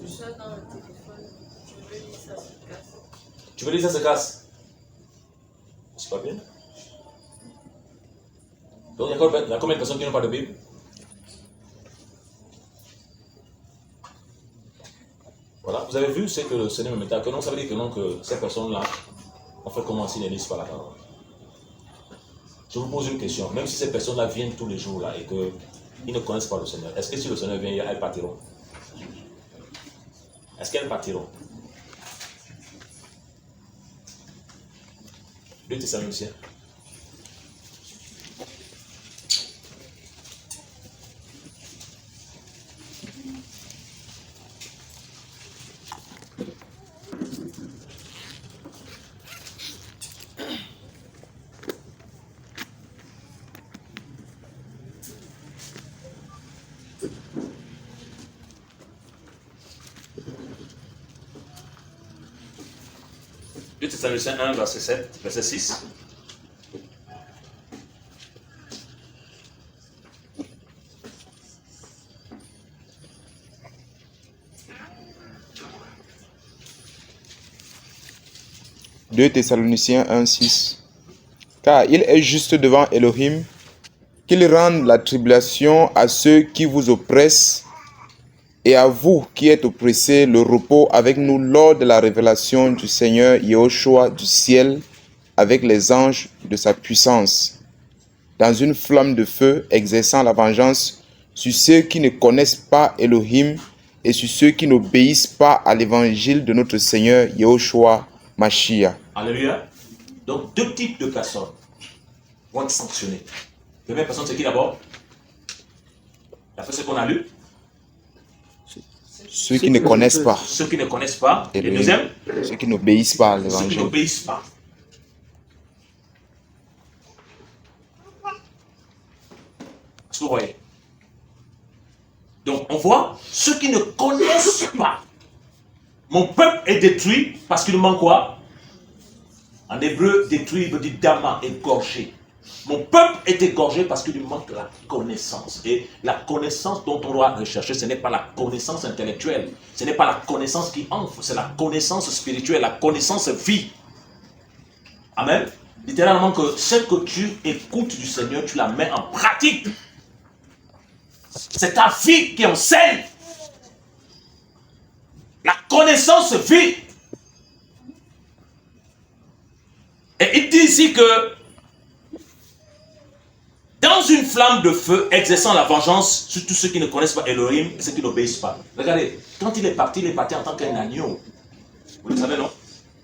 je suis dans le téléphone, je veux lire ça se casse. Tu veux lire ça se casse? C'est pas bien. Donc il y a combien de personnes qui n'ont pas de Bible? Voilà, vous avez vu ce que le Seigneur me mettait à cœur. Non, ça veut dire que non, que ces personnes-là ont fait comment s'ils ne lisent pas la parole. Je vous pose une question. Même si ces personnes-là viennent tous les jours là et qu'ils ne connaissent pas le Seigneur, est-ce que si le Seigneur vient, elles partiront? Est-ce qu'elles partiront? 2 Thessaloniciens. Thessaloniciens 1, verset 7, verset 6. Deux Thessaloniciens 1, 6. Car il est juste devant Elohim qu'il rende la tribulation à ceux qui vous oppressent et à vous qui êtes oppressés le repos avec nous lors de la révélation du Seigneur Yahushua du ciel avec les anges de sa puissance, dans une flamme de feu exerçant la vengeance sur ceux qui ne connaissent pas Elohim et sur ceux qui n'obéissent pas à l'évangile de notre Seigneur Yahushua Mashiach. Alléluia. Donc 2 types de personnes vont être sanctionnées. La première personne, c'est qui d'abord? Après ce qu'on a lu? Ceux qui ne connaissent pas. Ceux qui ne connaissent pas. Et Elohim. deuxième? Ceux qui n'obéissent pas à Ceux qui l'évangile. n'obéissent pas. Est-ce que vous voyez? Donc on voit ceux qui ne connaissent pas. Mon peuple est détruit parce qu'il manque quoi? En hébreu, détruit veut dire dama, égorgé. Mon peuple est égorgé parce qu'il lui manque la connaissance. Et la connaissance dont on doit rechercher, ce n'est pas la connaissance intellectuelle. Ce n'est pas la connaissance qui enfle, c'est la connaissance spirituelle, la connaissance vie. Amen. Littéralement que celle que tu écoutes du Seigneur, tu la mets en pratique. C'est ta vie qui enseigne. La connaissance vie. Et il dit ici que dans une flamme de feu exerçant la vengeance sur tous ceux qui ne connaissent pas Elohim et ceux qui n'obéissent pas. Regardez, quand il est parti en tant qu'un agneau. Vous le savez, non?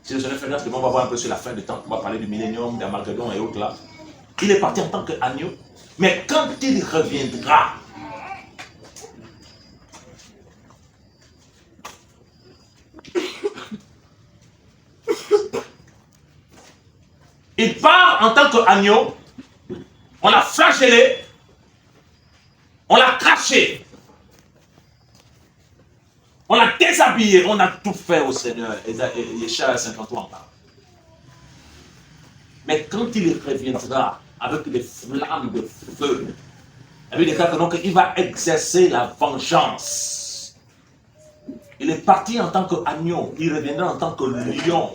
Si le Seigneur fait grâce, on va voir un peu sur la fin du temps, on va parler du millénium, d'Armageddon et autres là. Il est parti en tant qu'agneau, mais quand il reviendra, il part en tant qu'agneau, on l'a flagellé, on l'a craché, on l'a déshabillé, on a tout fait au Seigneur. Et Yeshua 53 en parle. Mais quand il reviendra avec des flammes de feu, il va exercer la vengeance. Il est parti en tant qu'agneau, il reviendra en tant que lion.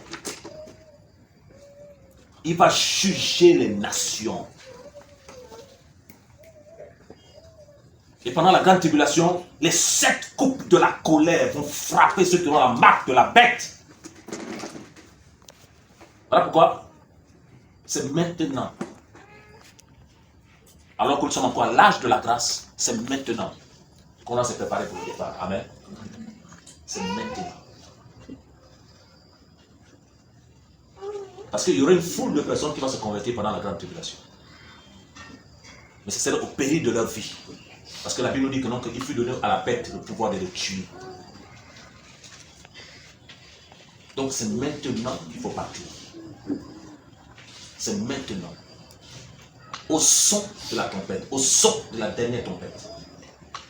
Il va juger les nations. Et pendant la grande tribulation, les 7 coupes de la colère vont frapper ceux qui ont la marque de la bête. Voilà pourquoi c'est maintenant. Alors que nous sommes encore à l'âge de la grâce, c'est maintenant qu'on va se préparer pour le départ. Amen. C'est maintenant. Parce qu'il y aura une foule de personnes qui vont se convertir pendant la grande tribulation. Mais c'est au péril de leur vie. Parce que la Bible nous dit que non, qu'il fut donné à la bête le pouvoir de le tuer. Donc c'est maintenant qu'il faut partir. C'est maintenant. Au son de la trompette, au son de la dernière trompette.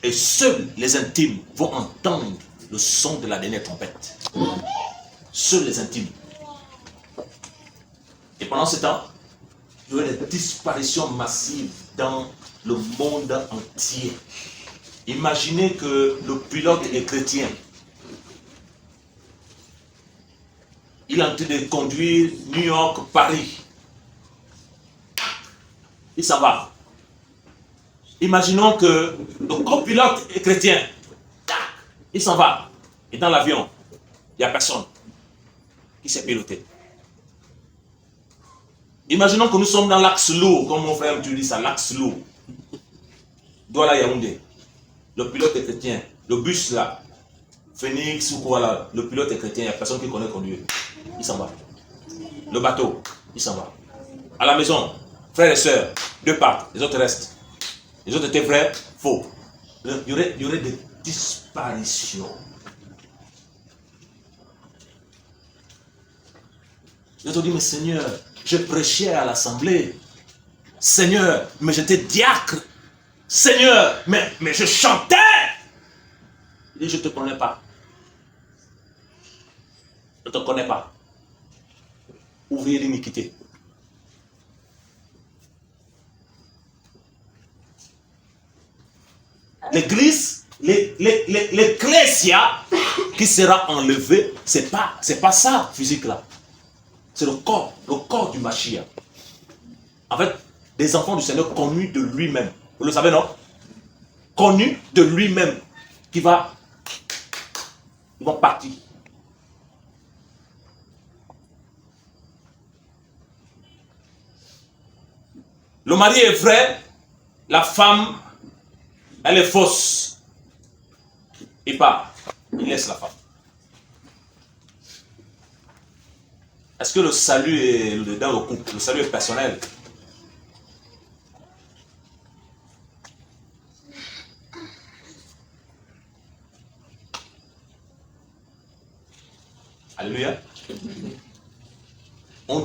Et seuls les intimes vont entendre le son de la dernière trompette. Seuls les intimes. Et pendant ce temps, il y aura des disparitions massives dans le monde entier. Imaginez que le pilote est chrétien. Il est en train de conduire New York, Paris. Il s'en va. Imaginons que le copilote est chrétien. Il s'en va. Et dans l'avion, il n'y a personne qui sait piloter. Imaginons que nous sommes dans l'axe lourd, comme mon frère tu dis ça, l'axe lourd. Douala Yaoundé. Le pilote est chrétien. Le bus là, Phoenix ou quoi là, le pilote est chrétien, il n'y a personne qui connaît conduire. Il s'en va. Le bateau, il s'en va. À la maison, frères et sœurs, 2 partent, les autres restent. Les autres étaient vrais, faux. Il y aurait des disparitions. Les autres disent, mais Seigneur, je prêchais à l'assemblée. Seigneur, mais j'étais diacre. Seigneur, mais je chantais. Il dit, je ne te connais pas. Je ne te connais pas. Ouvrier d'iniquité. L'église, l'ecclésia qui sera enlevée, c'est pas ça physique là. C'est le corps du Mashiach. En fait, des enfants du Seigneur connus de lui-même. Vous le savez, non? Connus de lui-même. Ils vont partir. Le mari est vrai, la femme, elle est fausse. Il part. Il laisse la femme. Est-ce que le salut est dans le couple? Le salut est personnel. Alléluia. On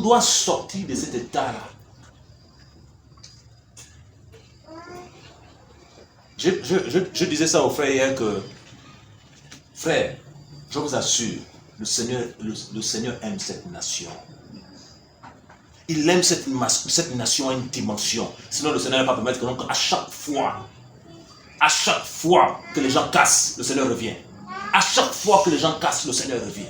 doit sortir de cet état-là. Je disais ça aux frères hier que, frère, je vous assure, le Seigneur aime cette nation. Il aime cette nation à une dimension. Sinon, le Seigneur ne va pas permettre que donc, à chaque fois que les gens cassent, le Seigneur revient. À chaque fois que les gens cassent, le Seigneur revient.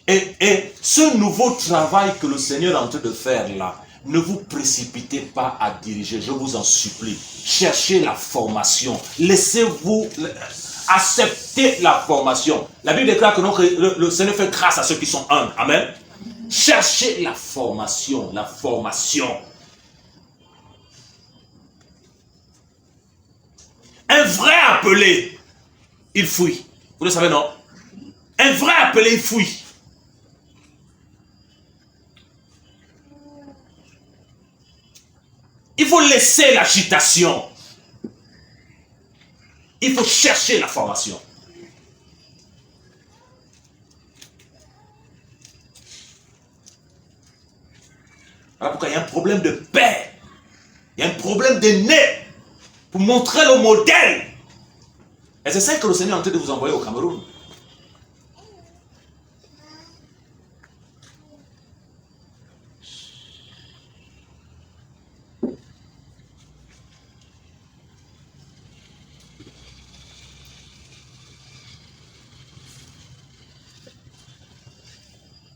Et ce nouveau travail que le Seigneur est en train de faire là, ne vous précipitez pas à diriger, je vous en supplie. Cherchez la formation. Laissez-vous accepter la formation. La Bible déclare que le Seigneur fait grâce à ceux qui sont humbles. Amen. Cherchez la formation, la formation. Un vrai appelé, il fouille. Vous le savez, non? Un vrai appelé, il fouille. Il faut laisser l'agitation. Il faut chercher la formation. Voilà pourquoi il y a un problème de paix. Il y a un problème de nez. Pour montrer le modèle. Et c'est ça que le Seigneur est en train de vous envoyer au Cameroun.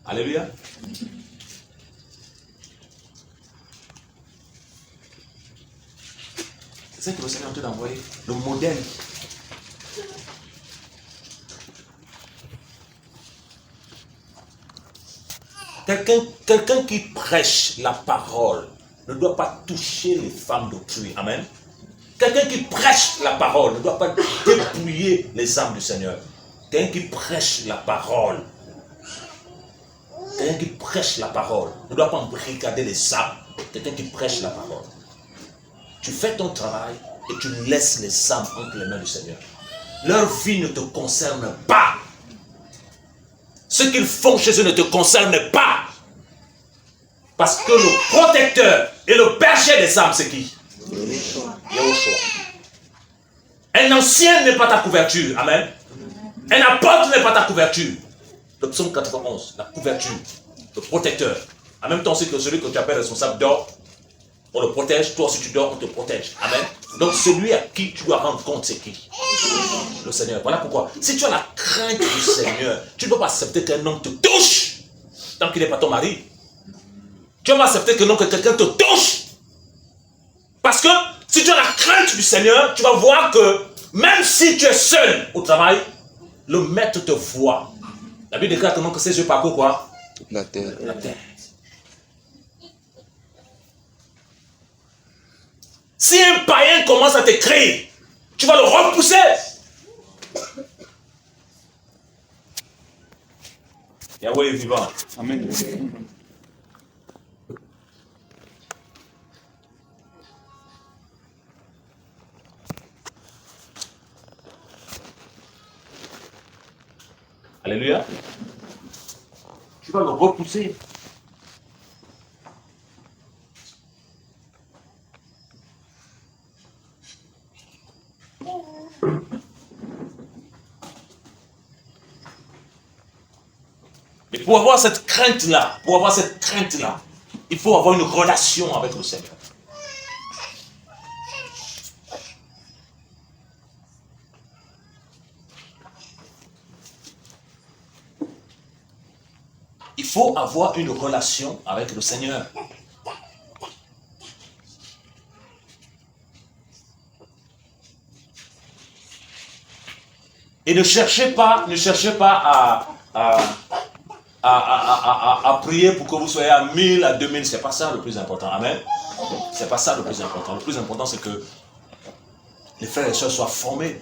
Alléluia. C'est ça que le Seigneur est en train d'envoyer, le modèle. Quelqu'un qui prêche la parole ne doit pas toucher les femmes d'autrui. Amen. Quelqu'un qui prêche la parole ne doit pas dépouiller les âmes du Seigneur. Quelqu'un qui prêche la parole. Quelqu'un qui prêche la parole ne doit pas embrigader les âmes. Quelqu'un qui prêche la parole. Tu fais ton travail et tu laisses les âmes entre les mains du Seigneur. Leur vie ne te concerne pas. Ce qu'ils font chez eux ne te concerne pas. Parce que le protecteur et le berger des âmes, c'est qui? Yahushua. Un ancien n'est pas ta couverture. Amen. Un apôtre n'est pas ta couverture. Le psaume 91, la couverture, le protecteur. En même temps, c'est que celui que tu appelles responsable dort. On le protège, toi si tu dors, on te protège. Amen. Donc celui à qui tu dois rendre compte, c'est qui? Le Seigneur. Voilà pourquoi. Si tu as la crainte du Seigneur, tu ne peux pas accepter qu'un homme te touche tant qu'il n'est pas ton mari. Tu ne peux pas accepter que quelqu'un te touche. Parce que si tu as la crainte du Seigneur, tu vas voir que même si tu es seul au travail, le maître te voit. La Bible déclare que ses yeux parcourent quoi? La terre. La terre. Si un païen commence à t'écrire, tu vas le repousser. Yahweh est vivant. Amen. Alléluia. Tu vas le repousser. Mais pour avoir cette crainte-là, il faut avoir une relation avec le Seigneur. Il faut avoir une relation avec le Seigneur. Et ne cherchez pas à prier pour que vous soyez à 1000, à 2000. C'est pas ça le plus important. Amen. C'est pas ça le plus important. Le plus important, c'est que les frères et sœurs soient formés.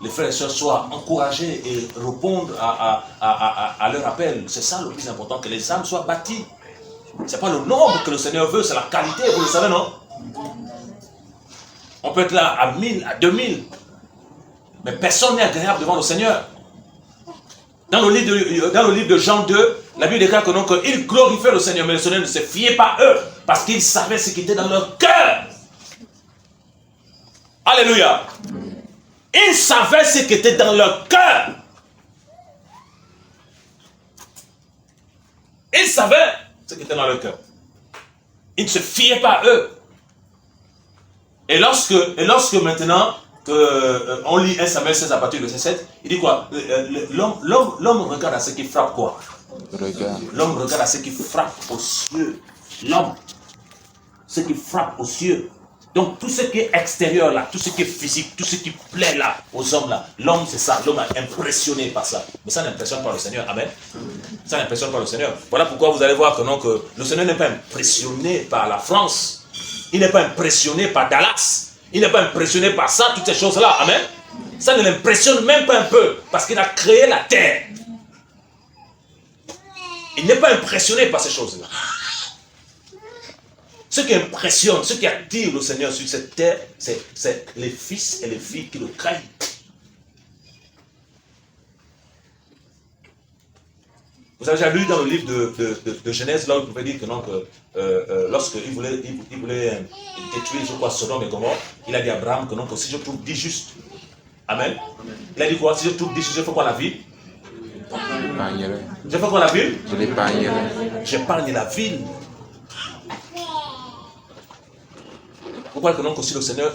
Les frères et sœurs soient encouragés et répondent à leur appel. C'est ça le plus important, que les âmes soient bâties. Ce n'est pas le nombre que le Seigneur veut, c'est la qualité, vous le savez, non? On peut être là à 1000, à 2000, mais personne n'est agréable devant le Seigneur. Dans le livre de Jean 2, la Bible déclare que ils glorifiaient le Seigneur, mais le Seigneur ne se fiait pas à eux, parce qu'ils savaient ce qui était dans leur cœur. Alléluia. Ils savaient ce qui était dans leur cœur. Ils savaient ce qui était dans leur cœur. Ils ne se fiaient pas à eux. Et lorsque maintenant, on lit 1 Samuel 16 à partir du verset 7, il dit quoi? L'homme regarde à ce qui frappe quoi? L'homme regarde à ce qui frappe aux cieux. L'homme. ce qui frappe aux cieux. Donc tout ce qui est extérieur là, tout ce qui est physique, tout ce qui plaît là aux hommes là, l'homme c'est ça, l'homme est impressionné par ça. Mais ça n'impressionne pas le Seigneur, amen. Ça n'impressionne pas le Seigneur. Voilà pourquoi vous allez voir que non, que le Seigneur n'est pas impressionné par la France, il n'est pas impressionné par Dallas, il n'est pas impressionné par ça, toutes ces choses là, amen. Ça ne l'impressionne même pas un peu, parce qu'il a créé la terre. Il n'est pas impressionné par ces choses là. Ce qui impressionne, ce qui attire le Seigneur sur cette terre, c'est les fils et les filles qui le craignent. Vous avez déjà lu dans le livre de Genèse, là, vous pouvez dire que non, que lorsqu'il voulait détruire, je crois, Sodome et Gomorrhe, il a dit à Abraham que non, que si je trouve 10 justes, amen. Il a dit quoi? Si je trouve 10 justes, je fais quoi la ville? Je fais quoi la ville? Je l'épargnerai. J'épargne la ville. Pourquoi que non, que si le Seigneur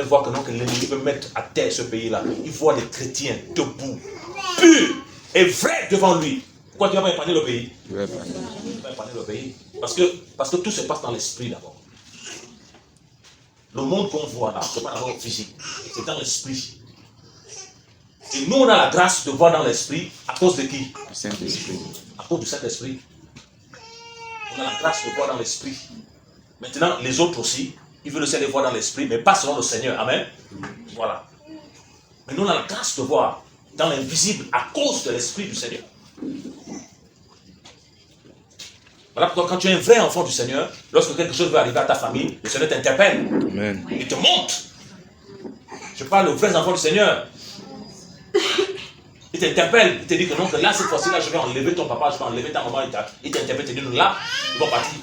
voit que non, que l'ennemi peut mettre à terre ce pays-là, il voit les chrétiens debout, purs et vrais devant lui. Pourquoi tu vas pas épargner le pays? Tu vas épargner le pays. Parce que tout se passe dans l'esprit d'abord. Le monde qu'on voit là, ce n'est pas d'abord physique, c'est dans l'esprit. Et nous, on a la grâce de voir dans l'esprit à cause de qui? Du Saint-Esprit. À cause du Saint-Esprit. On a la grâce de voir dans l'esprit. Maintenant, les autres aussi, ils veulent aussi aller voir dans l'esprit, mais pas selon le Seigneur. Amen. Voilà. Mais nous, on a la grâce de voir dans l'invisible à cause de l'esprit du Seigneur. Voilà pourquoi quand tu es un vrai enfant du Seigneur, lorsque quelque chose veut arriver à ta famille, le Seigneur t'interpelle. Amen. Il te montre. Je parle aux vrais enfants du Seigneur. Il t'interpelle. Il te dit que non, que là, cette fois-ci, là, je vais enlever ton papa, je vais enlever ta maman. Il t'interpelle, il te dit, non, là, ils vont partir.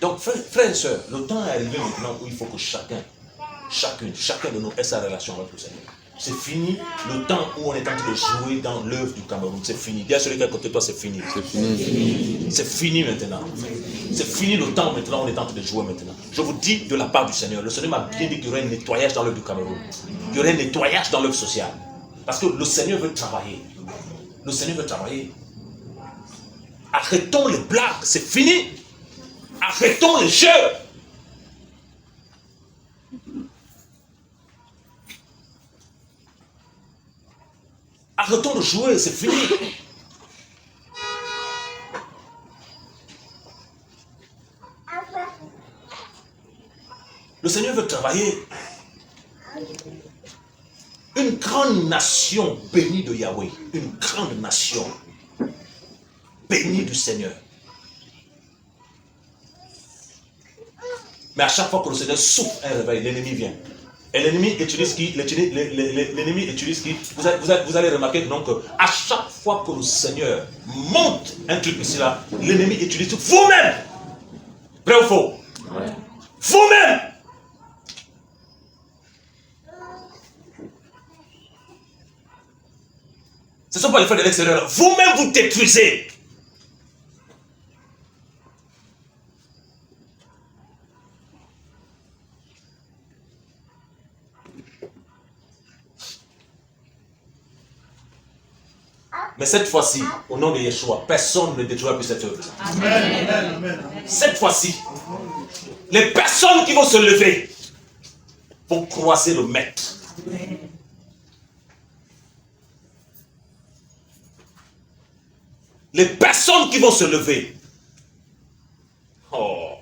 Donc, frères et sœurs, le temps est arrivé maintenant où il faut que chacun de nous ait sa relation avec le Seigneur. C'est fini le temps où on est en train de jouer dans l'œuvre du Cameroun. C'est fini. Dis à celui qui est à côté de toi, c'est fini. C'est fini. C'est fini maintenant. C'est fini le temps maintenant où on est en train de jouer maintenant. Je vous dis de la part du Seigneur. Le Seigneur m'a bien dit qu'il y aurait un nettoyage dans l'œuvre du Cameroun. Il y aurait un nettoyage dans l'œuvre sociale. Parce que le Seigneur veut travailler. Le Seigneur veut travailler. Arrêtons les blagues. C'est fini. Arrêtons les jeux. Arrêtons de jouer, c'est fini. Le Seigneur veut travailler. Une grande nation bénie de Yahweh. Une grande nation bénie du Seigneur. Mais à chaque fois que le Seigneur souffle un réveil, l'ennemi vient. Et l'ennemi utilise qui? L'ennemi utilise qui? Vous allez remarquer donc à chaque fois que le Seigneur monte un truc ici là, l'ennemi utilise vous-même. Vrai ou faux? Ouais. Vous-même. Ce ne sont pas les frères de l'extérieur. Vous-même vous détruisez. Mais cette fois-ci, au nom de Yeshua, personne ne détruira plus cette œuvre. Amen. Cette fois-ci, les personnes qui vont se lever vont croiser le maître. Les personnes qui vont se lever. Oh.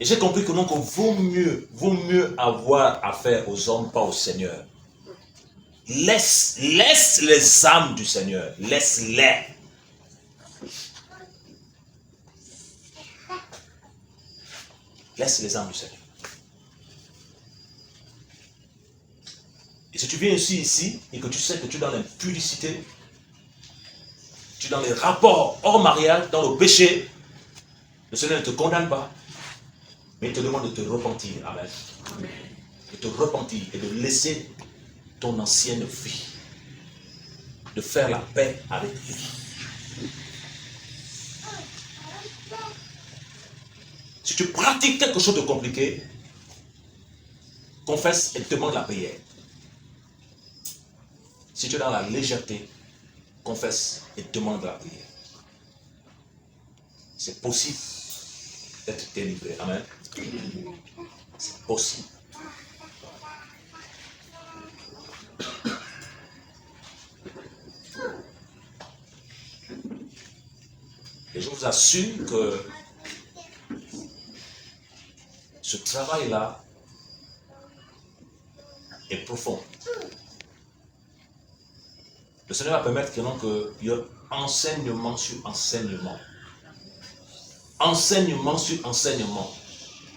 Et j'ai compris que donc vaut mieux avoir affaire aux hommes, pas au Seigneur. Laisse les âmes du Seigneur. Laisse-les. Laisse les âmes du Seigneur. Et si tu viens ici, et que tu sais que tu es dans l'impudicité, tu es dans les rapports hors mariage, dans le péché, le Seigneur ne te condamne pas. Mais il te demande de te repentir. Amen. De te repentir et de laisser ton ancienne vie. de faire la paix avec Dieu. Si tu pratiques quelque chose de compliqué, confesse et demande la prière. Si tu es dans la légèreté, confesse et demande la prière. C'est possible d'être délivré. Amen. C'est possible. Et je vous assure que ce travail-là est profond. Le Seigneur va permettre qu'il y ait enseignement sur enseignement. Enseignement sur enseignement.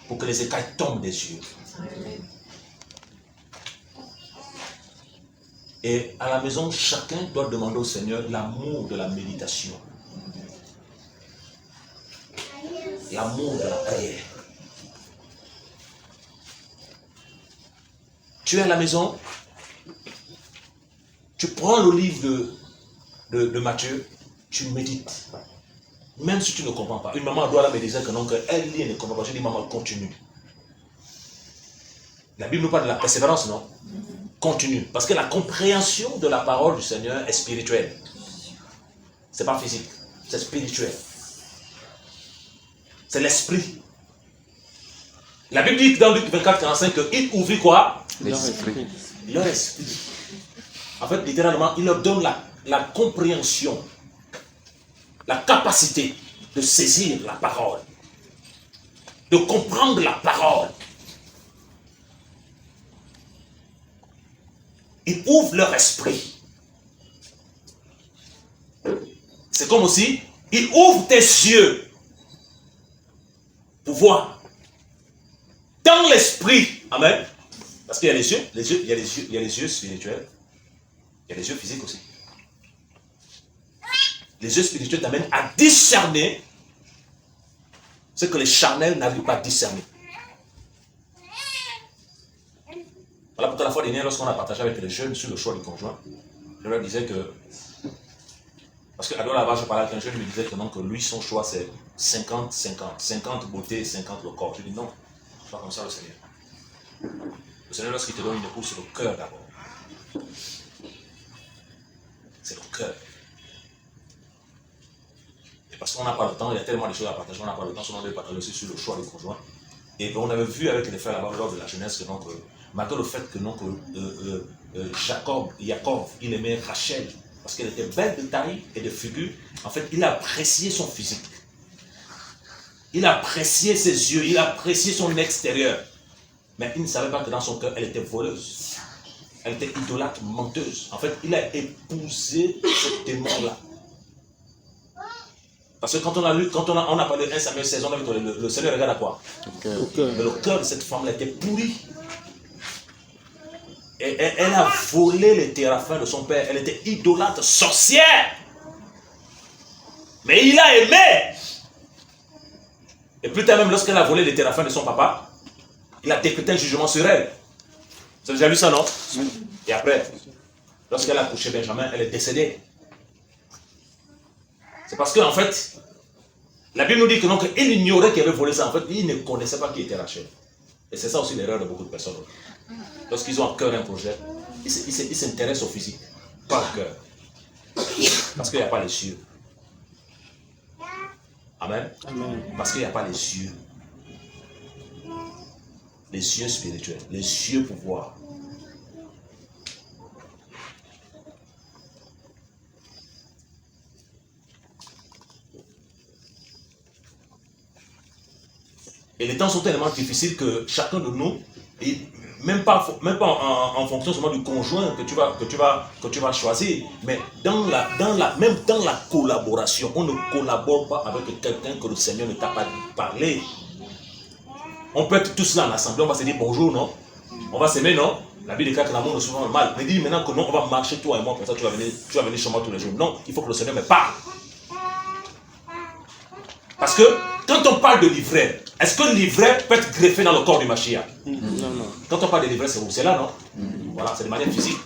Pour que les écailles tombent des yeux. Et à la maison, chacun doit demander au Seigneur l'amour de la méditation. L'amour de la prière. Tu es à la maison, tu prends le livre de Matthieu, tu médites. Même si tu ne comprends pas. Une maman doit la méditer que non, qu'elle lit et ne comprend pas. Je dis, maman, continue. La Bible nous parle de la persévérance, non? Continue. Parce que la compréhension de la parole du Seigneur est spirituelle. C'est pas physique, c'est spirituel. C'est l'esprit. La Bible dit dans Luc 24, 45 qu'il ouvrit quoi? L'esprit. Leur esprit. En fait, littéralement, il leur donne la compréhension, la capacité de saisir la parole, de comprendre la parole. Il ouvre leur esprit. C'est comme aussi, il ouvre tes yeux pour voir. Dans l'esprit, amen. Parce qu'il y a les yeux, il y a les yeux spirituels, il y a les yeux physiques aussi. Les yeux spirituels t'amènent à discerner ce que les charnels n'arrivent pas à discerner. Voilà pourquoi la fois dernière, lorsqu'on a partagé avec les jeunes sur le choix du conjoint, je leur disais que, parce qu'à là-bas, je parlais avec un jeune, il me disait que non, que lui, son choix, c'est 50-50. 50 beauté, 50 le corps. Je dis non, c'est pas comme ça le Seigneur. Le Seigneur, lorsqu'il te donne une épouse, c'est le cœur d'abord. C'est le cœur. Et parce qu'on n'a pas le temps, il y a tellement de choses à partager, on n'a pas le temps, on devait partager aussi sur le choix du conjoint. Et on avait vu avec les frères là-bas lors de la jeunesse que donc, malgré le fait que donc, Jacob, il aimait Rachel, parce qu'elle était belle de taille et de figure, en fait, il appréciait son physique. Il appréciait ses yeux, il appréciait son extérieur. Mais il ne savait pas que dans son cœur, elle était voleuse. Elle était idolâtre, menteuse. En fait, il a épousé ce démon-là. Parce que quand on a parlé de 1 Samuel 16, on a vu que le Seigneur regarde à quoi? Le cœur de cette femme-là était pourri. Et elle a volé les téraphins de son père. Elle était idolâtre, sorcière. Mais il a aimé. Et plus tard même, lorsqu'elle a volé les téraphins de son papa, il a décrété un jugement sur elle. Vous avez déjà lu ça, non? Et après, lorsqu'elle a couché Benjamin, elle est décédée. C'est parce qu'en fait, la Bible nous dit que non, qu'il ignorait qu'il avait volé ça. En fait, il ne connaissait pas qui était Rachel. Et c'est ça aussi l'erreur de beaucoup de personnes. Lorsqu'ils ont à cœur un projet, ils s'intéressent au physique, pas au cœur. Parce qu'il n'y a pas les cieux. Amen. Parce qu'il n'y a pas les cieux. Les cieux spirituels, les cieux pour voir. Et les temps sont tellement difficiles que chacun de nous, et même pas en fonction seulement du conjoint que tu vas choisir, mais même dans la collaboration, on ne collabore pas avec quelqu'un que le Seigneur ne t'a pas parlé. On peut être tous là en assemblée, on va se dire bonjour, non? On va s'aimer, non? La Bible déclare que l'amour est souvent le mal. Mais dit maintenant que non, on va marcher toi et moi, comme ça tu vas venir chez moi tous les jours. Non, il faut que le Seigneur me parle. Parce que quand on parle de livret, est-ce que le livret peut être greffé dans le corps du Mashiach? Non. Quand on parle de livret, c'est là, non? Voilà, c'est de manière physique.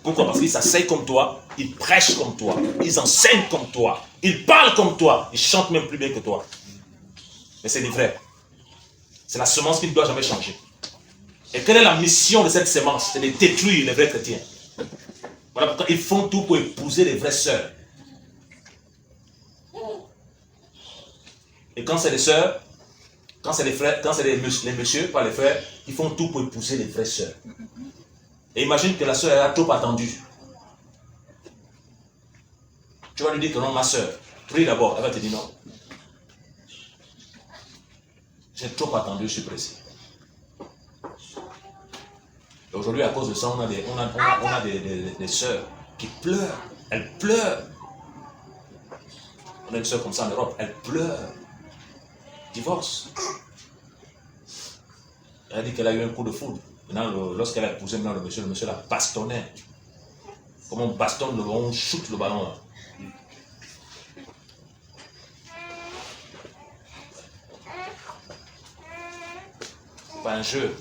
Pourquoi? Parce qu'ils s'asseyent comme toi, ils prêchent comme toi, ils enseignent comme toi, ils parlent comme toi, ils chantent même plus bien que toi. Mais c'est des vrais. C'est la semence qui ne doit jamais changer. Et quelle est la mission de cette semence? C'est de détruire les vrais chrétiens. Voilà pourquoi ils font tout pour épouser les vraies sœurs. Et quand c'est les sœurs, quand c'est les frères, quand c'est les messieurs, pas les frères, ils font tout pour épouser les vraies sœurs. Et imagine que la sœur elle a trop attendu. Tu vas lui dire que non, ma sœur, prie d'abord, elle va te dire non. J'ai trop attendu, je suis pressé. Aujourd'hui, à cause de ça, on a des sœurs qui pleurent. Elles pleurent. On a une sœur comme ça en Europe, elle pleure. Divorce. Elle a dit qu'elle a eu un coup de foudre. Maintenant, lorsqu'elle a épousé le monsieur la bastonnait. Comme on bastonne le ballon, on shoot le ballon là. C'est pas un jeu.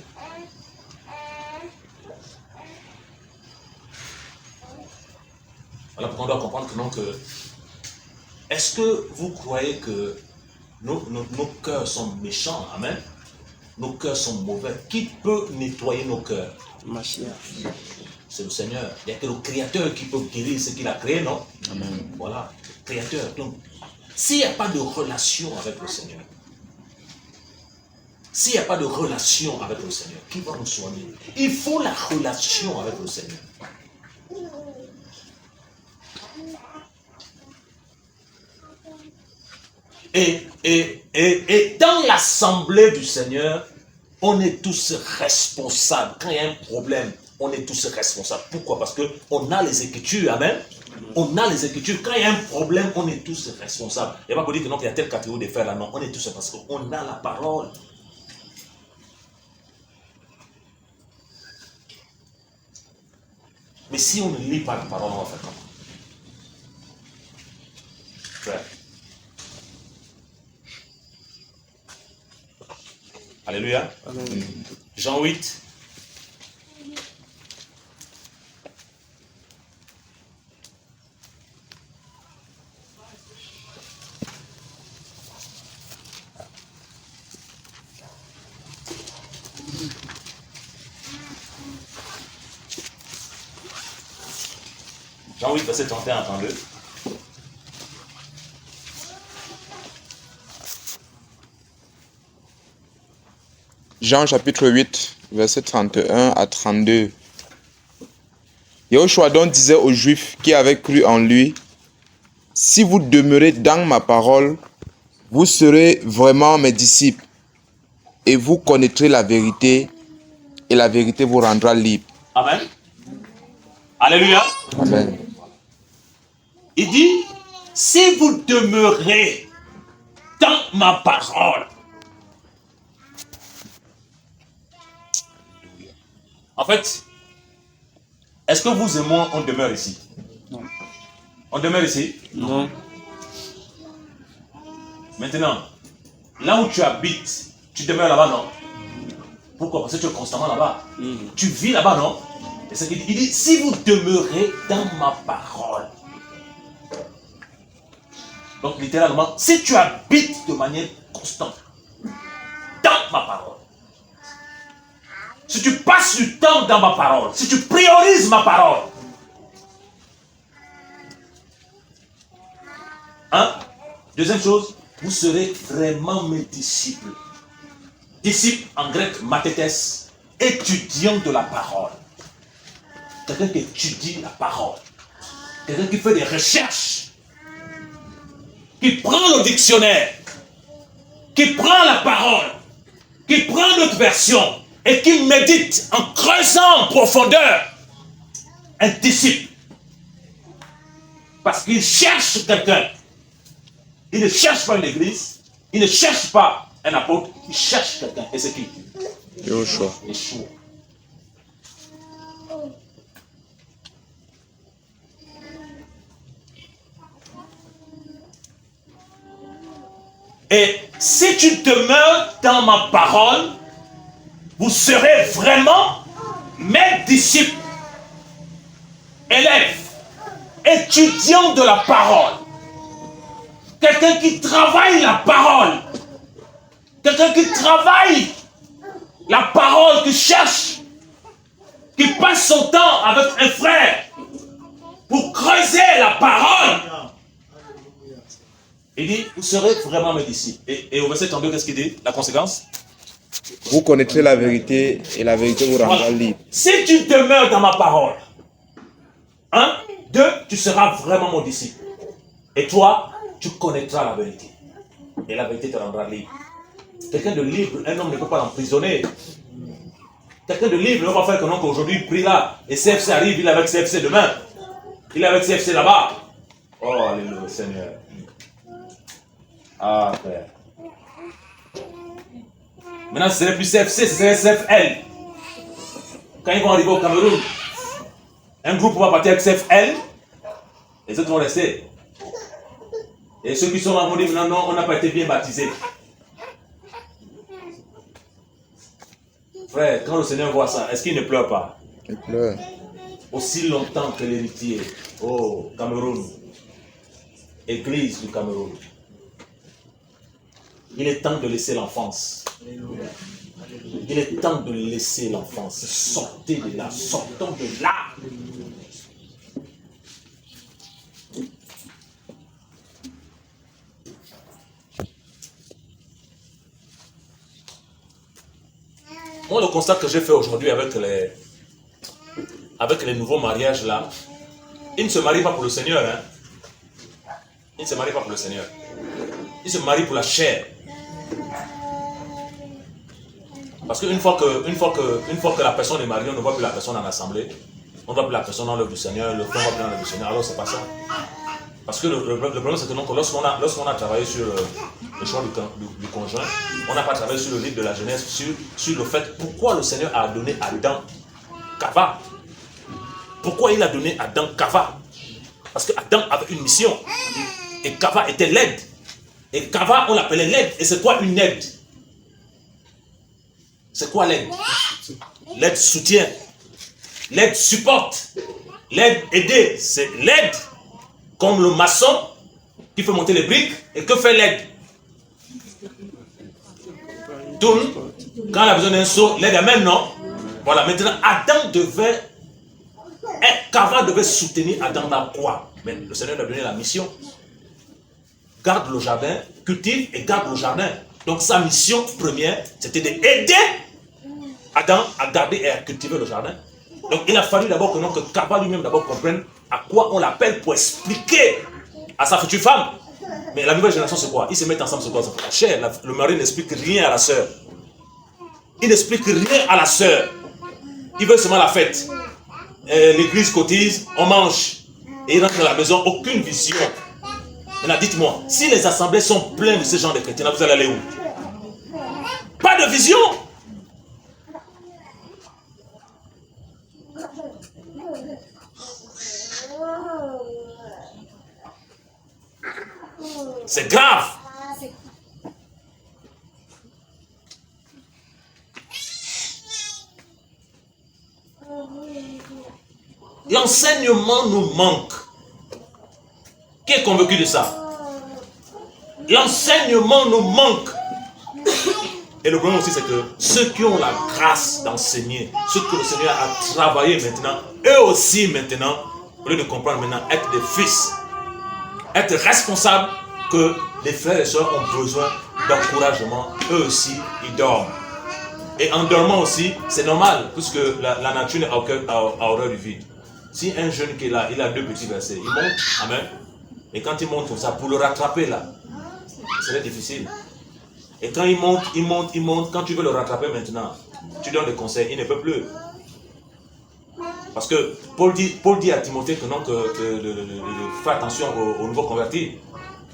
Voilà pourquoi on doit comprendre que non, que est-ce que vous croyez que nos cœurs sont méchants? Amen. Nos cœurs sont mauvais. Qui peut nettoyer nos cœurs? C'est le Seigneur. Il n'y a que le Créateur qui peut guérir ce qu'il a créé, non? Amen. Voilà, le Créateur. Donc, s'il n'y a pas de relation avec le Seigneur, s'il n'y a pas de relation avec le Seigneur, qui va nous soigner? Il faut la relation avec le Seigneur. Et dans l'assemblée du Seigneur, on est tous responsables. Quand il y a un problème, on est tous responsables. Pourquoi? Parce qu'on a les Écritures, amen. On a les Écritures. Quand il y a un problème, on est tous responsables. Il n'y a pas pour dire que non, il y a telle catégorie de faire là, non. On est tous parce qu'on a la parole. Mais si on ne lit pas la parole, on va faire comment? Frère. Alléluia. Amen. Jean 8. Jean 8, verset 31 à 32. Jean chapitre 8, verset 31 à 32. Yahushua donc disait aux Juifs qui avaient cru en lui, « Si vous demeurez dans ma parole, vous serez vraiment mes disciples, et vous connaîtrez la vérité, et la vérité vous rendra libre. » Amen. Alléluia. Amen. Il dit, si vous demeurez dans ma parole. En fait, est-ce que vous et moi, on demeure ici? Non. On demeure ici? Non. Maintenant, là où tu habites, tu demeures là-bas, non? Pourquoi? Parce que tu es constamment là-bas. Tu vis là-bas, non? Et c'est ce qu'il dit. Il dit, si vous demeurez dans ma parole. Donc, littéralement, si tu habites de manière constante dans ma parole, si tu passes du temps dans ma parole, si tu priorises ma parole, hein? Deuxième chose, vous serez vraiment mes disciples. Disciple en grec, mathetes, étudiant de la parole. Quelqu'un qui étudie la parole. Quelqu'un qui fait des recherches. Qui prend le dictionnaire. Qui prend la parole. Qui prend notre version. Et qui médite en creusant en profondeur. Un disciple. Parce qu'il cherche quelqu'un. Il ne cherche pas une église. Il ne cherche pas un apôtre. Il cherche quelqu'un. Et c'est qui? Yahushua. Yeshua. Et si tu demeures dans ma parole, vous serez vraiment mes disciples. élève, étudiant de la parole. Quelqu'un qui travaille la parole. Quelqu'un qui travaille la parole, qui cherche, qui passe son temps avec un frère pour creuser la parole. Il dit, vous serez vraiment mes disciples. Et au verset 32, qu'est-ce qu'il dit? La conséquence? Vous connaîtrez la vérité et la vérité vous rendra libre. Si tu demeures dans ma parole, 1, 2, tu seras vraiment mon disciple. Et toi, tu connaîtras la vérité. Et la vérité te rendra libre. Quelqu'un de libre, un homme ne peut pas l'emprisonner. Quelqu'un de libre ne peut pas faire que non qu'aujourd'hui il prie là. Et CFC arrive, il est avec CFC demain. Il est avec CFC là-bas. Oh, alléluia, Seigneur. Ah, frère. Maintenant, ce serait plus CFC, ce serait CFL. Quand ils vont arriver au Cameroun, un groupe va partir avec CFL, les autres vont rester. Et ceux qui sont là vont dire, non, non, on n'a pas été bien baptisés. Frère, quand le Seigneur voit ça, est-ce qu'il ne pleure pas? Il pleure. Aussi longtemps que l'héritier, oh, Cameroun, Église du Cameroun, il est temps de laisser l'enfance. Il est temps de laisser l'enfance. Sortez de là, sortons de là. Moi, le constat que j'ai fait aujourd'hui avec les nouveaux mariages là, ils ne se marient pas pour le Seigneur. Hein? Ils ne se marient pas pour le Seigneur. Ils se marient pour la chair. Parce qu'une fois que la personne est mariée, on ne voit plus la personne en assemblée, on ne voit plus la personne dans l'œuvre du Seigneur, le frère ne voit plus dans l'œuvre du Seigneur, alors c'est pas ça. Parce que le problème c'est que lorsqu'on a travaillé sur le choix du conjoint, on n'a pas travaillé sur le livre de la Genèse, sur le fait pourquoi le Seigneur a donné Adam Kava. Pourquoi il a donné Adam Kava? Parce que Adam avait une mission. Et Kava était l'aide. Et Kava, on l'appelait l'aide. Et c'est quoi une aide? C'est quoi l'aide? L'aide soutient. L'aide supporte. L'aide aider. C'est l'aide. Comme le maçon qui fait monter les briques. Et que fait l'aide? Tourne. Quand il a besoin d'un seau, l'aide amène, non? Voilà, maintenant Adam devait... Kava devait soutenir Adam dans quoi? Mais le Seigneur lui a donné la mission. Garde le jardin, cultive et garde le jardin. Donc sa mission première, c'était d'aider Adam à garder et à cultiver le jardin. Donc il a fallu d'abord que Kava lui-même d'abord comprenne à quoi on l'appelle pour expliquer à sa future femme. Mais la nouvelle génération c'est quoi? Ils se mettent ensemble, c'est quoi? La chair, le mari n'explique rien à la sœur. Il n'explique rien à la sœur. Il veut seulement la fête. L'église cotise, on mange. Et il rentre dans la maison, aucune vision. Maintenant, dites-moi, si les assemblées sont pleines de ce genre de chrétiens, vous allez aller où? Pas de vision. C'est grave. L'enseignement nous manque. Qui est convaincu de ça? L'enseignement nous manque. Et le problème aussi, c'est que ceux qui ont la grâce d'enseigner, ceux que le Seigneur a travaillé maintenant, eux aussi maintenant, au lieu de comprendre maintenant, être des fils, être responsables, que les frères et sœurs ont besoin d'encouragement, eux aussi, ils dorment. Et en dormant aussi, c'est normal, puisque la nature n'est à horreur du vide. Si un jeune qui est là, il a 2 petits versets, il monte, amen. Et quand il monte comme ça, pour le rattraper là, c'est difficile. Et quand il monte, quand tu veux le rattraper maintenant, tu donnes des conseils, il ne peut plus. Parce que Paul dit à Timothée que non, de faire attention aux nouveaux convertis.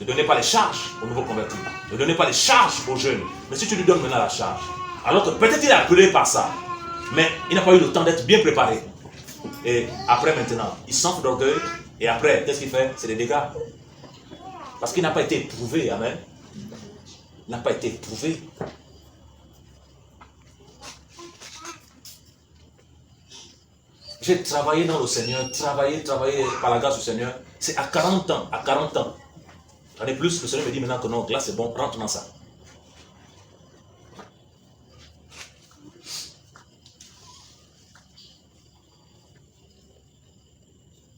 Ne donnez pas les charges aux nouveaux convertis. Ne donnez pas les charges aux jeunes. Mais si tu lui donnes maintenant la charge, alors que peut-être il est appelé par ça, mais il n'a pas eu le temps d'être bien préparé. Et après maintenant, il s'enfle d'orgueil. Et après, qu'est-ce qu'il fait? C'est des dégâts. Parce qu'il n'a pas été éprouvé, amen. Il n'a pas été éprouvé. j'ai travaillé dans le Seigneur, travaillé par la grâce du Seigneur. C'est à 40 ans, à 40 ans. J'en ai plus, le Seigneur me dit maintenant que non, là c'est bon, rentre dans ça.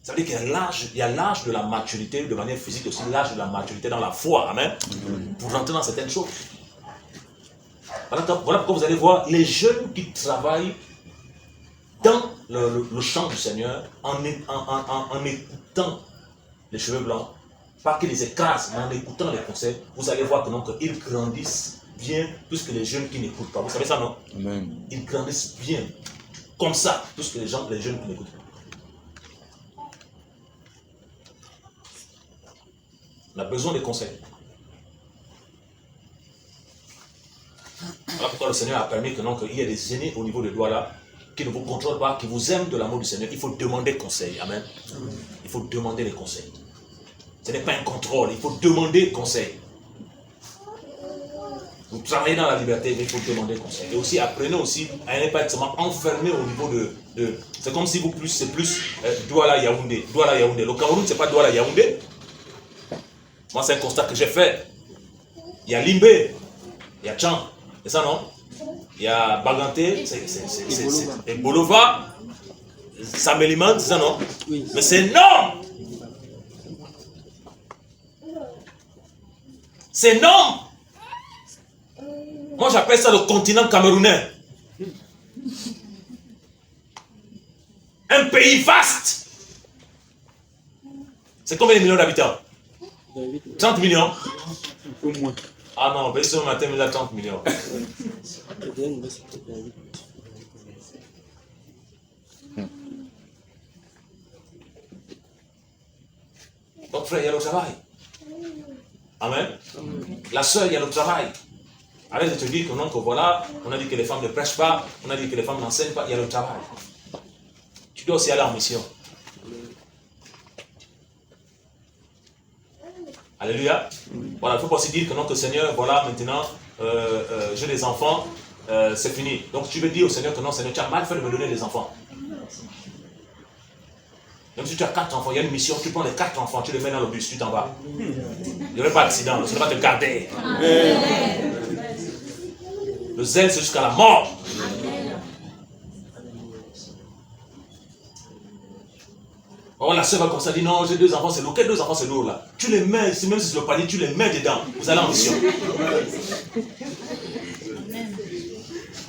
Ça veut dire qu'il y a l'âge de la maturité, de manière physique, aussi l'âge de la maturité dans la foi, amen, pour rentrer dans certaines choses. Voilà pourquoi vous allez voir les jeunes qui travaillent dans le champ du Seigneur, en écoutant les cheveux blancs, pas qu'ils les écrasent, mais en écoutant les conseils, vous allez voir que non, qu'ils grandissent bien plus que les jeunes qui n'écoutent pas. Vous savez ça, non? Amen. Ils grandissent bien, comme ça, plus que les jeunes qui n'écoutent pas. On a besoin des conseils. Voilà pourquoi le Seigneur a permis que non, qu'il y ait des aînés au niveau de Douala qui ne vous contrôlent pas, qui vous aiment de l'amour du Seigneur. Il faut demander conseil. Amen. Il faut demander les conseils. Ce n'est pas un contrôle, il faut demander conseil. Vous travaillez dans la liberté, mais il faut demander conseil. Et aussi, apprenez aussi à ne pas être seulement enfermé au niveau de c'est comme si c'est plus Douala Yaoundé. Douala Yaoundé. Le Cameroun, ce n'est pas Douala Yaoundé. Moi, c'est un constat que j'ai fait. Il y a Limbé, il y a Tchan, c'est ça, non? Il y a Baganté, c'est Bolova, Sameliman, c'est ça, non? Oui. Mais c'est énorme! C'est énorme! Moi, j'appelle ça le continent camerounais. Un pays vaste! C'est combien de millions d'habitants? 30 millions? Un peu moins. Ah non, ben ce matin, il a 30 millions. Donc frère, il y a le travail. Amen. La sœur, il y a le travail. Arrête de te dire que non, que voilà, on a dit que les femmes ne prêchent pas, on a dit que les femmes n'enseignent pas, il y a le travail. Tu dois aussi aller en mission. Alléluia. Voilà, il ne faut pas aussi dire que non, que Seigneur, voilà, maintenant, j'ai des enfants, c'est fini. Donc tu veux dire au Seigneur que non, Seigneur, tu as mal fait de me donner des enfants. Même si tu as 4 enfants, il y a une mission, tu prends les 4 enfants, tu les mets dans le bus, tu t'en vas. Il n'y aurait pas d'accident, le Seigneur va te garder. Le zèle, c'est jusqu'à la mort. Oh, la soeur va comme ça dire non, j'ai 2 enfants, c'est lourd. Quels 2 enfants, c'est lourd là? Tu les mets, même si c'est le panier, tu les mets dedans. Vous allez en mission.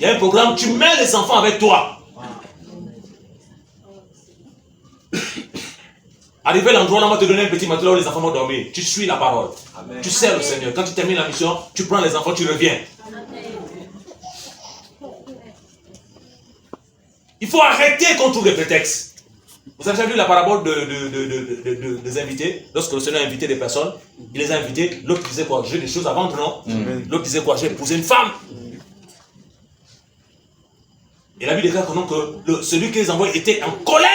Il y a un programme, tu mets les enfants avec toi. Arrivé à l'endroit, on va te donner un petit matelas où les enfants vont dormir. Tu suis la parole. Amen. Tu sers le Seigneur. Quand tu termines la mission, tu prends les enfants, tu reviens. Il faut arrêter qu'on trouve des prétextes. Vous avez déjà vu la parabole des invités? Lorsque le Seigneur a invité des personnes, il les a invités. L'autre disait quoi? J'ai des choses à vendre, non? L'autre disait quoi? J'ai épousé une femme. Et la Bible déclare que, non, que celui qui les envoie était en colère.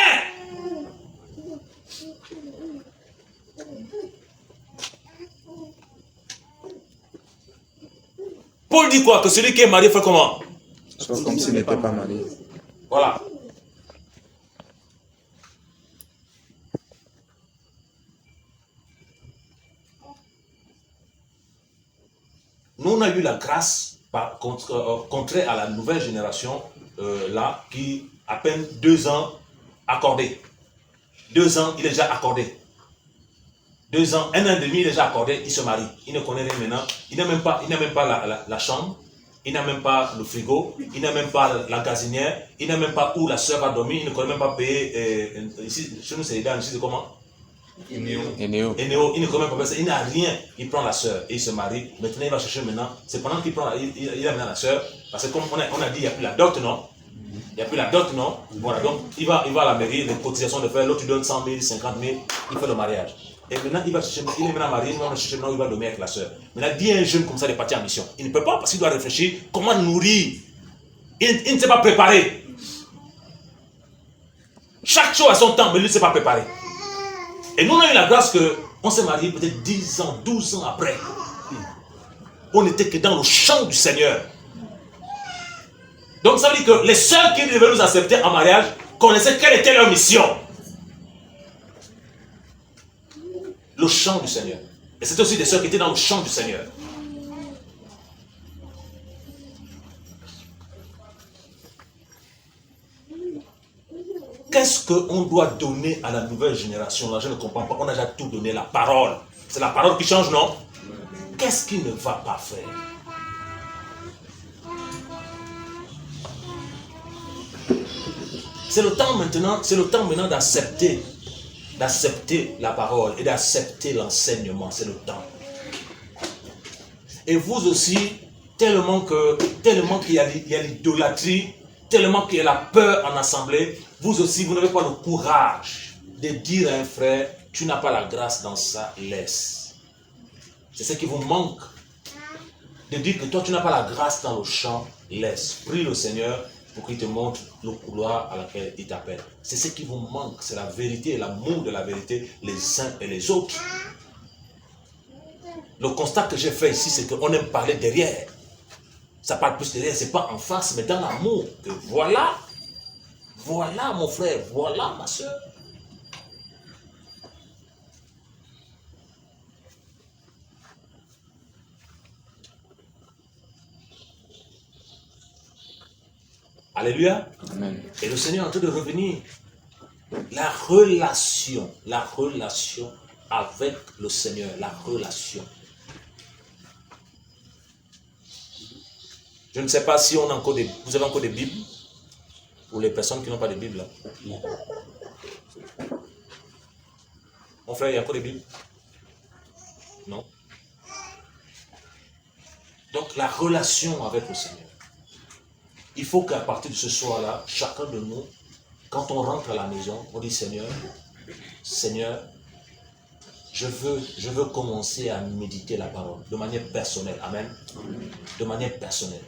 Paul dit quoi? Que celui qui est marié fait comment? Soit comme s'il n'était pas marié. Voilà. Nous, on a eu la grâce, contraire à la nouvelle génération, là, qui, à peine 2 ans, accordé. 2 ans, il est déjà accordé. 2 ans, 1 an et demi, il est déjà accordé, il se marie. Il ne connaît rien maintenant. Il n'a même pas, la chambre, il n'a même pas le frigo, il n'a même pas la gazinière, il n'a même pas où la soeur va dormir, il ne connaît même pas payer. Ici, chez nous, c'est Edan, ici, c'est comment? Eneo. Il ne connaît même pas ça, il n'a rien. Il prend la soeur et il se marie. Maintenant, il va chercher maintenant. C'est pendant qu'il prend, il a maintenant la soeur. Parce que comme on a dit, il n'y a plus la dot, non? Il n'y a plus la dot, non? Voilà, donc il va à la mairie, les cotisations de faire, l'autre tu donnes 100 000, 50 000, il fait le mariage. Et maintenant, il est maintenant marié, il va chercher maintenant, il va dormir avec la soeur. Maintenant, dit un jeune comme ça de partir en mission. Il ne peut pas parce qu'il doit réfléchir comment nourrir. Il ne s'est pas préparé. Chaque chose a son temps, mais lui ne s'est pas préparé. Et nous, on a eu la grâce qu'on s'est marié peut-être 10 ans, 12 ans après. On n'était que dans le champ du Seigneur. Donc ça veut dire que les sœurs qui devaient nous accepter en mariage, connaissaient quelle était leur mission. Le chant du Seigneur. Et c'était aussi des sœurs qui étaient dans le chant du Seigneur. Qu'est-ce qu'on doit donner à la nouvelle génération? Là, je ne comprends pas. On a déjà tout donné, la parole. C'est la parole qui change, non? Qu'est-ce qui ne va pas faire? C'est le temps maintenant d'accepter la parole et d'accepter l'enseignement. C'est le temps. Et vous aussi, tellement qu'il y a l'idolâtrie, tellement qu'il y a la peur en assemblée, vous aussi, vous n'avez pas le courage de dire à un frère, tu n'as pas la grâce dans ça, laisse. C'est ce qui vous manque. De dire que toi, tu n'as pas la grâce dans le chant, laisse. Prie le Seigneur pour qu'il te montre le couloir à laquelle il t'appelle. C'est ce qui vous manque, c'est la vérité et l'amour de la vérité, les uns et les autres. Le constat que j'ai fait ici, c'est qu'on aime parler derrière. Ça parle plus derrière, c'est pas en face, mais dans l'amour. Que voilà mon frère, voilà ma soeur. Alléluia. Amen. Et le Seigneur est en train de revenir. La relation avec le Seigneur, la relation. Je ne sais pas si on a encore vous avez encore des Bibles pour les personnes qui n'ont pas de Bible. Là. Mon frère, il y a encore des Bibles? Non. Donc la relation avec le Seigneur. Il faut qu'à partir de ce soir-là, chacun de nous, quand on rentre à la maison, on dit Seigneur, je veux commencer à méditer la parole de manière personnelle. Amen. De manière personnelle.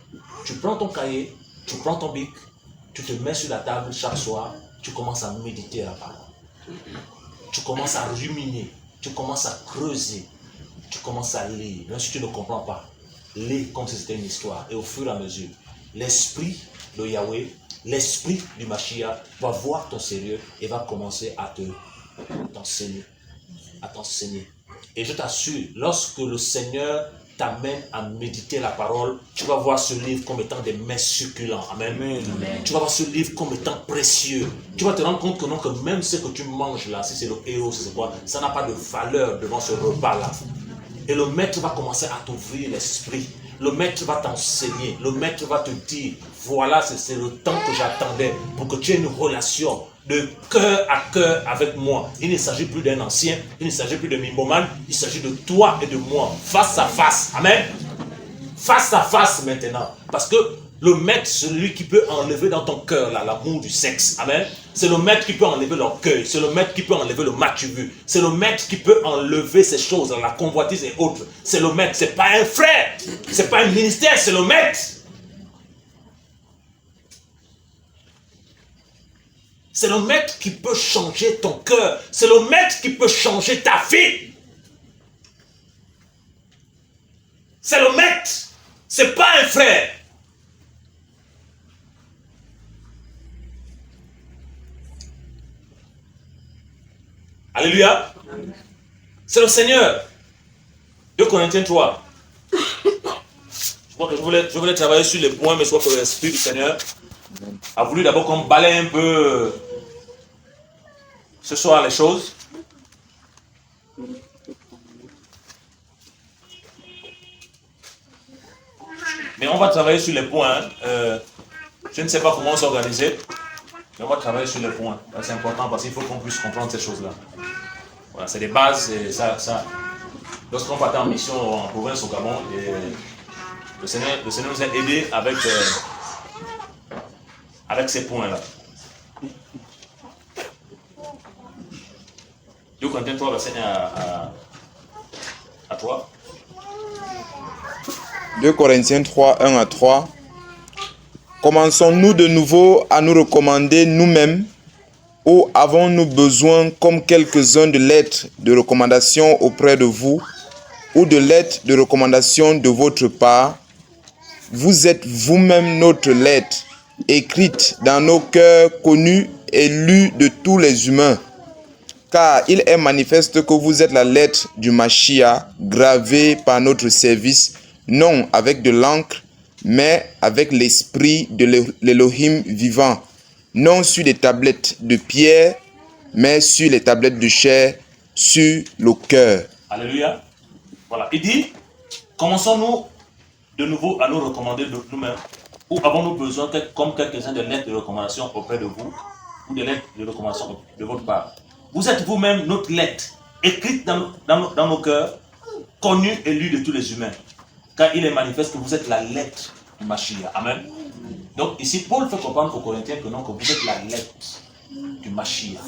Tu prends ton cahier, tu prends ton bic, tu te mets sur la table chaque soir, tu commences à méditer la parole. Tu commences à ruminer, tu commences à creuser, tu commences à lire. Même si tu ne comprends pas, lis comme si c'était une histoire. Et au fur et à mesure, l'esprit de Yahweh, l'esprit du Mashiach va voir ton sérieux et va commencer à t'enseigner. Et je t'assure, lorsque le Seigneur t'amène à méditer la parole, tu vas voir ce livre comme étant des mets succulents. Amen. Amen. Tu vas voir ce livre comme étant précieux. Tu vas te rendre compte que non, que même ce que tu manges là, si c'est le héros, c'est quoi, ça n'a pas de valeur devant ce repas-là. Et le maître va commencer à t'ouvrir l'esprit. Le maître va t'enseigner. Le maître va te dire, voilà, c'est le temps que j'attendais pour que tu aies une relation de cœur à cœur avec moi. Il ne s'agit plus d'un ancien, il ne s'agit plus de Mimboman, il s'agit de toi et de moi, face à face. Amen. Face à face maintenant. Parce que le maître, celui qui peut enlever dans ton cœur l'amour du sexe. Amen. C'est le maître qui peut enlever l'orgueil. C'est le maître qui peut enlever le match-vu. C'est le maître qui peut enlever ces choses, la convoitise et autres. C'est le maître. C'est pas un frère. C'est pas un ministère, c'est le maître. C'est le maître qui peut changer ton cœur. C'est le maître qui peut changer ta vie. C'est le maître. C'est pas un frère. Alléluia. C'est le Seigneur. 2 Corinthiens 3. Je crois que je voulais travailler sur les points, mais je crois que l'Esprit du Seigneur a voulu d'abord qu'on balaye un peu ce soir les choses. Mais on va travailler sur les points. Je ne sais pas comment s'organiser. Mais on va travailler sur les points. C'est important parce qu'il faut qu'on puisse comprendre ces choses-là. Voilà, c'est des bases. Et ça. Lorsqu'on partait en mission en province au Gabon, et le Seigneur nous a aidés avec ces points-là. 2 Corinthiens 3, verset 1 à 3. 2 Corinthiens 3, 1 à 3. Commençons-nous de nouveau à nous recommander nous-mêmes ou avons-nous besoin, comme quelques-uns, de lettres de recommandation auprès de vous ou de lettres de recommandation de votre part? Vous êtes vous-même notre lettre, écrite dans nos cœurs, connue et lue de tous les humains. Car il est manifeste que vous êtes la lettre du Mashiach, gravée par notre service, non avec de l'encre, mais avec l'esprit de l'Élohim vivant, non sur des tablettes de pierre, mais sur les tablettes de chair, sur le cœur. Alléluia. Voilà. Il dit, commençons-nous de nouveau à nous recommander de nous-mêmes, ou avons-nous besoin, comme quelques-uns, de lettres de recommandation auprès de vous, ou des lettres de recommandation de votre part. Vous êtes vous-même notre lettre, écrite dans nos cœurs, connue et lue de tous les humains. Car il est manifeste que vous êtes la lettre du Mashiach. Amen. Donc ici, Paul fait comprendre aux Corinthiens que non, que vous êtes la lettre du Mashiach.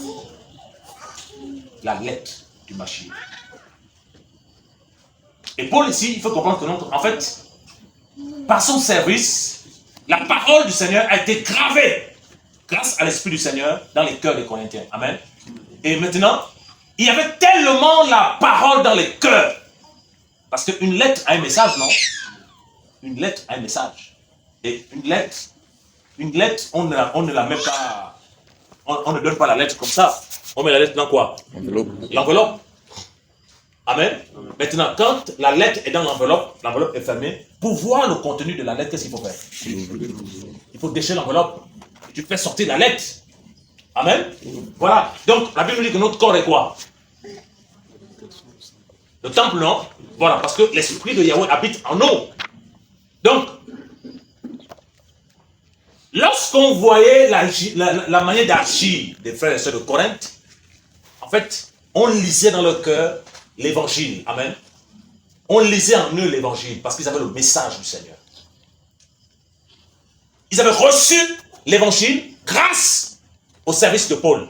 La lettre du Mashiach. Et Paul ici, il faut comprendre que non, en fait, par son service, la parole du Seigneur a été gravée grâce à l'Esprit du Seigneur dans les cœurs des Corinthiens. Amen. Et maintenant, il y avait tellement la parole dans les cœurs. Parce qu'une lettre a un message, non? Une lettre a un message. Et une lettre, on ne la met pas, on ne donne pas la lettre comme ça. On met la lettre dans quoi? L'enveloppe. Amen. Maintenant, quand la lettre est dans l'enveloppe est fermée. Pour voir le contenu de la lettre, qu'est-ce qu'il faut faire? Il faut déchirer l'enveloppe. Et tu fais sortir la lettre. Amen. Voilà. Donc, la Bible dit que notre corps est quoi? Le temple, non? Voilà, parce que l'esprit de Yahweh habite en nous. Donc, lorsqu'on voyait la manière d'agir des frères et sœurs de Corinthe, en fait, on lisait dans leur cœur l'évangile. Amen. On lisait en eux l'évangile parce qu'ils avaient le message du Seigneur. Ils avaient reçu l'évangile grâce au service de Paul,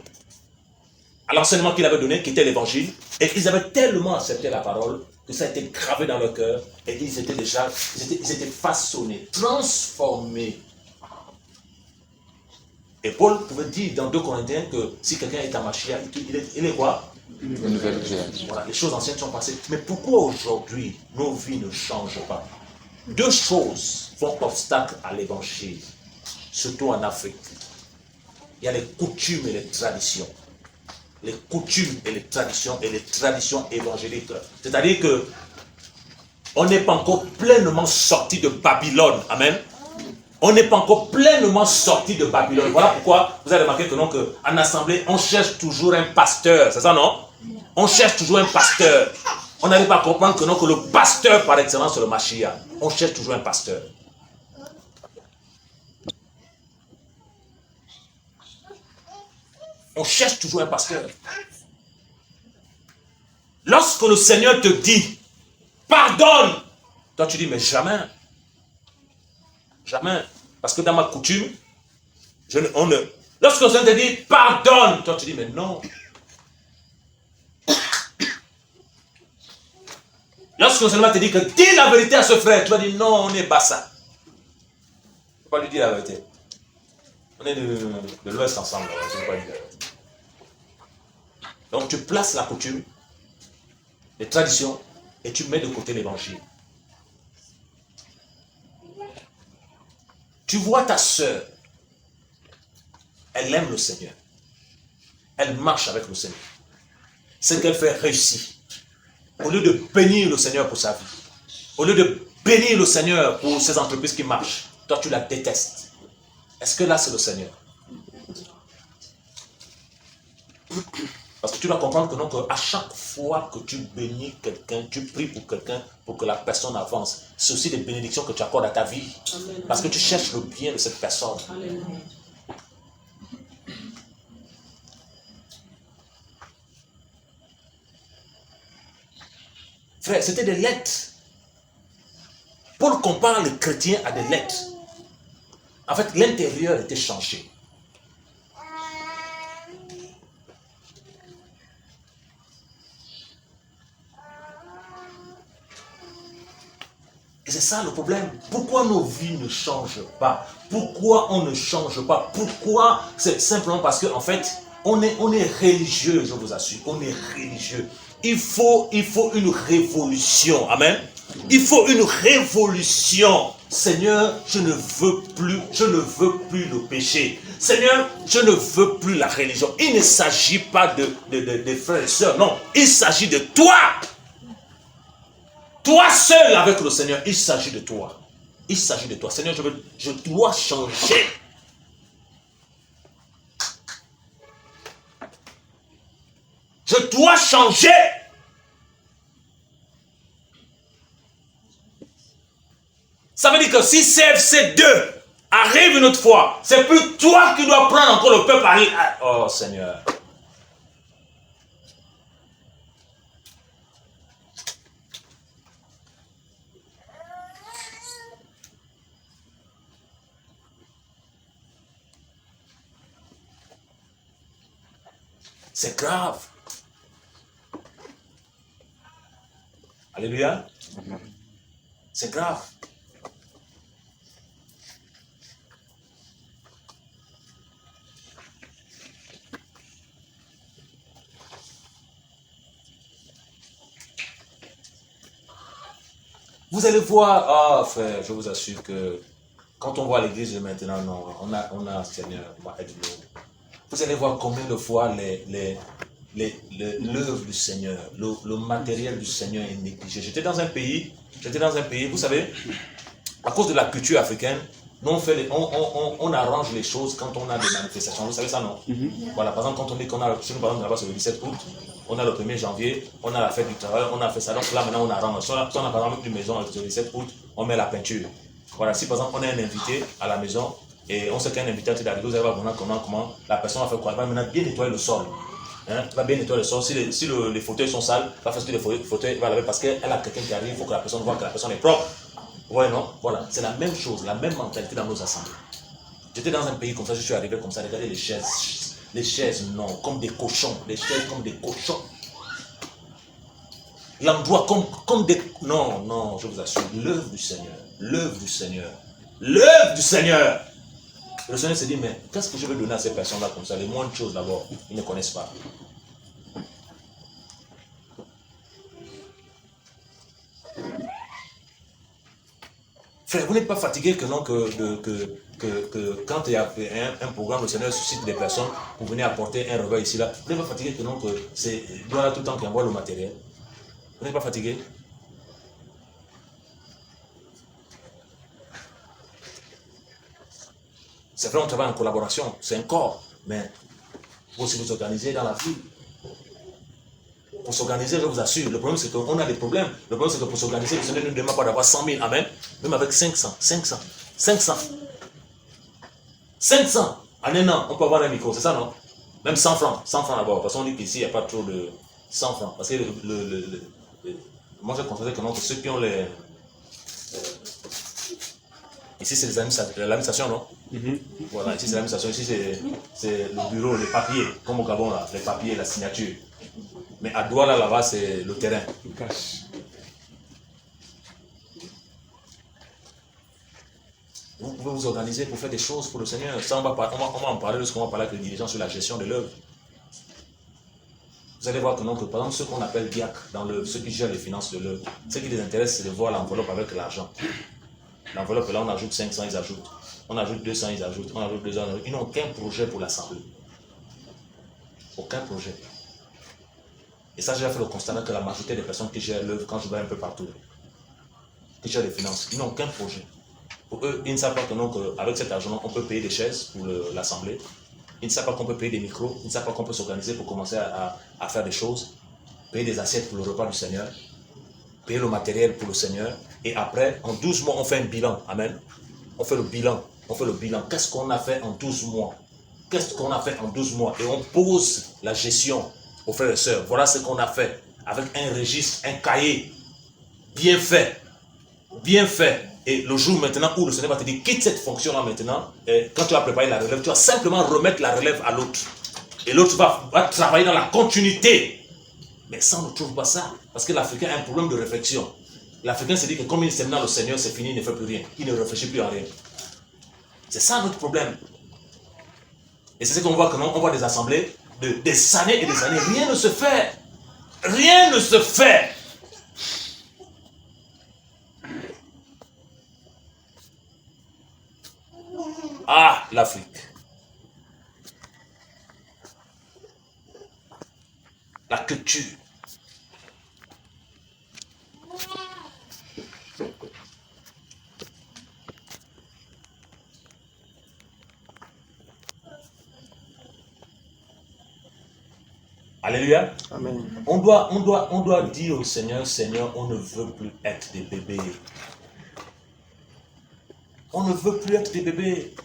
à l'enseignement qu'il avait donné, qui était l'évangile, et ils avaient tellement accepté la parole que ça a été gravé dans leur cœur, et ils étaient façonnés, transformés. Et Paul pouvait dire dans 2 Corinthiens que si quelqu'un est un Mashiach, il est quoi? Une nouvelle création. Voilà, les choses anciennes sont passées. Mais pourquoi aujourd'hui nos vies ne changent pas? 2 choses font obstacle à l'évangile, surtout en Afrique. Il y a les coutumes et les traditions. Les coutumes et les traditions évangéliques. C'est-à-dire que on n'est pas encore pleinement sorti de Babylone. Amen. On n'est pas encore pleinement sorti de Babylone. Voilà pourquoi vous avez remarqué que non, qu'en assemblée, on cherche toujours un pasteur. C'est ça, non? On cherche toujours un pasteur. On n'arrive pas à comprendre que non, que le pasteur par excellence, c'est le Mashiach. On cherche toujours un pasteur. On cherche toujours un pasteur. Lorsque le Seigneur te dit, pardonne, toi tu dis, mais jamais. Jamais. Parce que dans ma coutume, lorsque le Seigneur te dit, pardonne, toi tu dis, mais non. Lorsque le Seigneur te dit que dis la vérité à ce frère, tu vas dire, non, on est bassa. Il ne faut pas lui dire la vérité. On est de l'Ouest ensemble, tu ne peux pas dire la vérité. Donc tu places la coutume, les traditions, et tu mets de côté l'évangile. Tu vois ta sœur, elle aime le Seigneur. Elle marche avec le Seigneur. Ce qu'elle fait réussit. Au lieu de bénir le Seigneur pour sa vie, au lieu de bénir le Seigneur pour ses entreprises qui marchent, toi tu la détestes. Est-ce que là c'est le Seigneur? Parce que tu dois comprendre que non, qu'à chaque fois que tu bénis quelqu'un, tu pries pour quelqu'un pour que la personne avance. C'est aussi des bénédictions que tu accordes à ta vie. Amen. Parce que tu cherches le bien de cette personne. Amen. Frère, c'était des lettres. Paul compare les chrétiens à des lettres. En fait, l'intérieur était changé. Et c'est ça le problème. Pourquoi nos vies ne changent pas? Pourquoi on ne change pas? Pourquoi? C'est simplement parce qu'en fait, on est religieux, je vous assure. On est religieux. Il faut une révolution. Amen. Il faut une révolution Seigneur, je ne veux plus le péché. Seigneur, je ne veux plus la religion. Il ne s'agit pas de frères et sœurs, non. Il s'agit de toi. Toi seul avec le Seigneur, il s'agit de toi. Il s'agit de toi. Seigneur, je dois changer. Je dois changer. Ça veut dire que si CFC 2 arrive une autre fois, c'est plus toi qui dois prendre encore le peuple à... Oh Seigneur. C'est grave. Alléluia. C'est grave. Vous allez voir, ah frère, je vous assure que quand on voit l'église de maintenant, non, on a Seigneur, aide-nous. Vous allez voir combien de fois l'œuvre du Seigneur, le matériel du Seigneur est négligé. J'étais dans un pays, vous savez, à cause de la culture africaine, nous on arrange les choses quand on a des manifestations. Vous savez ça, non? Voilà, par exemple, quand on dit qu'on a, chez nous, par exemple, là-bas, sur le 17 août, on a le 1er janvier, on a la fête du travail, on a fait ça. Donc là, maintenant, on arrange. Si on a par exemple une maison le 17 août, on met la peinture. Voilà, si par exemple, on a un invité à la maison, et on sait qu'un invité est d'arriver, vous allez voir comment la personne va faire quoi? Elle va maintenant bien nettoyer le sol. Hein? Elle va bien nettoyer le sol. Si les fauteuils sont sales, elle va faire ce que les fauteuils va laver parce qu'elle a quelqu'un qui arrive, il faut que la personne voit que la personne est propre. Ouais, non? Voilà, c'est la même chose, la même mentalité dans nos assemblées. J'étais dans un pays comme ça, je suis arrivé comme ça, regardez les chaises. Les chaises, non, comme des cochons. Les chaises comme des cochons. L'endroit comme des... Non, non, je vous assure, l'œuvre du Seigneur. L'œuvre du Seigneur. L'œuvre du Seigneur. Le Seigneur se dit, mais qu'est-ce que je vais donner à ces personnes-là comme ça? Les moindres choses d'abord, ils ne connaissent pas. Frère, vous n'êtes pas fatigué que non, que quand il y a un programme, le Seigneur suscite des personnes pour venir apporter un repas ici, là. Vous n'êtes pas fatigué que non, que c'est Dieu là tout le temps qui envoie le matériel. Vous n'êtes pas fatigué? C'est vrai, on travaille en collaboration, c'est un corps, mais il faut aussi vous organiser dans la vie. Pour s'organiser, je vous assure, le problème c'est qu'on a des problèmes. Le problème c'est que pour s'organiser, le Seigneur ne nous demande pas d'avoir 100 000, amen. Même avec 500. En un an, on peut avoir un micro, c'est ça, non? Même 100 francs d'abord. Parce qu'on dit qu'ici, il n'y a pas trop de 100 francs. Parce que moi, je considère que, non, que ceux qui ont les... Ici, c'est l'administration, non? Voilà, ici, c'est l'administration. Ici, c'est le bureau, les papiers, comme au Gabon, là, les papiers, la signature. Mais à Douala, là-bas, c'est le terrain. Vous pouvez vous organiser pour faire des choses pour le Seigneur. Ça, on va en parler lorsqu'on va parler avec les dirigeants sur la gestion de l'œuvre. Vous allez voir que, non, que par exemple, ceux qu'on appelle diacres, ceux qui gèrent les finances de l'œuvre, ce qui les intéresse, c'est de voir l'enveloppe avec l'argent. L'enveloppe, là, on ajoute 500, ils ajoutent. On ajoute 200, ils ajoutent. On ajoute 200, ils ajoutent. Ils n'ont aucun projet pour l'Assemblée. Aucun projet. Et ça, j'ai fait le constat que la majorité des personnes qui gèrent l'œuvre, quand je vais un peu partout, qui gèrent les finances, ils n'ont aucun projet. Pour eux, ils ne savent pas qu'avec cet argent, on peut payer des chaises pour l'Assemblée. Ils ne savent pas qu'on peut payer des micros. Ils ne savent pas qu'on peut s'organiser pour commencer à faire des choses. Payer des assiettes pour le repas du Seigneur. Payer le matériel pour le Seigneur. Et après, en 12 mois, on fait un bilan. Amen. On fait le bilan. Qu'est-ce qu'on a fait en 12 mois? Qu'est-ce qu'on a fait en 12 mois? Et on pose la gestion aux frères et sœurs. Voilà ce qu'on a fait. Avec un registre, un cahier. Bien fait. Bien fait. Et le jour maintenant où le Seigneur va te dire, quitte cette fonction-là maintenant, et quand tu vas préparer la relève, tu vas simplement remettre la relève à l'autre. Et l'autre va travailler dans la continuité. Mais ça, on ne trouve pas ça. Parce que l'Africain a un problème de réflexion. L'Africain se dit que comme il s'aime dans le Seigneur, c'est fini, il ne fait plus rien. Il ne réfléchit plus à rien. C'est ça notre problème. Et c'est ce qu'on voit quand on voit des assemblées de des années et des années. Rien ne se fait. Rien ne se fait. l'Afrique. La culture. Alléluia. Amen. On doit dire au Seigneur, Seigneur, on ne veut plus être des bébés. On ne veut plus être des bébés.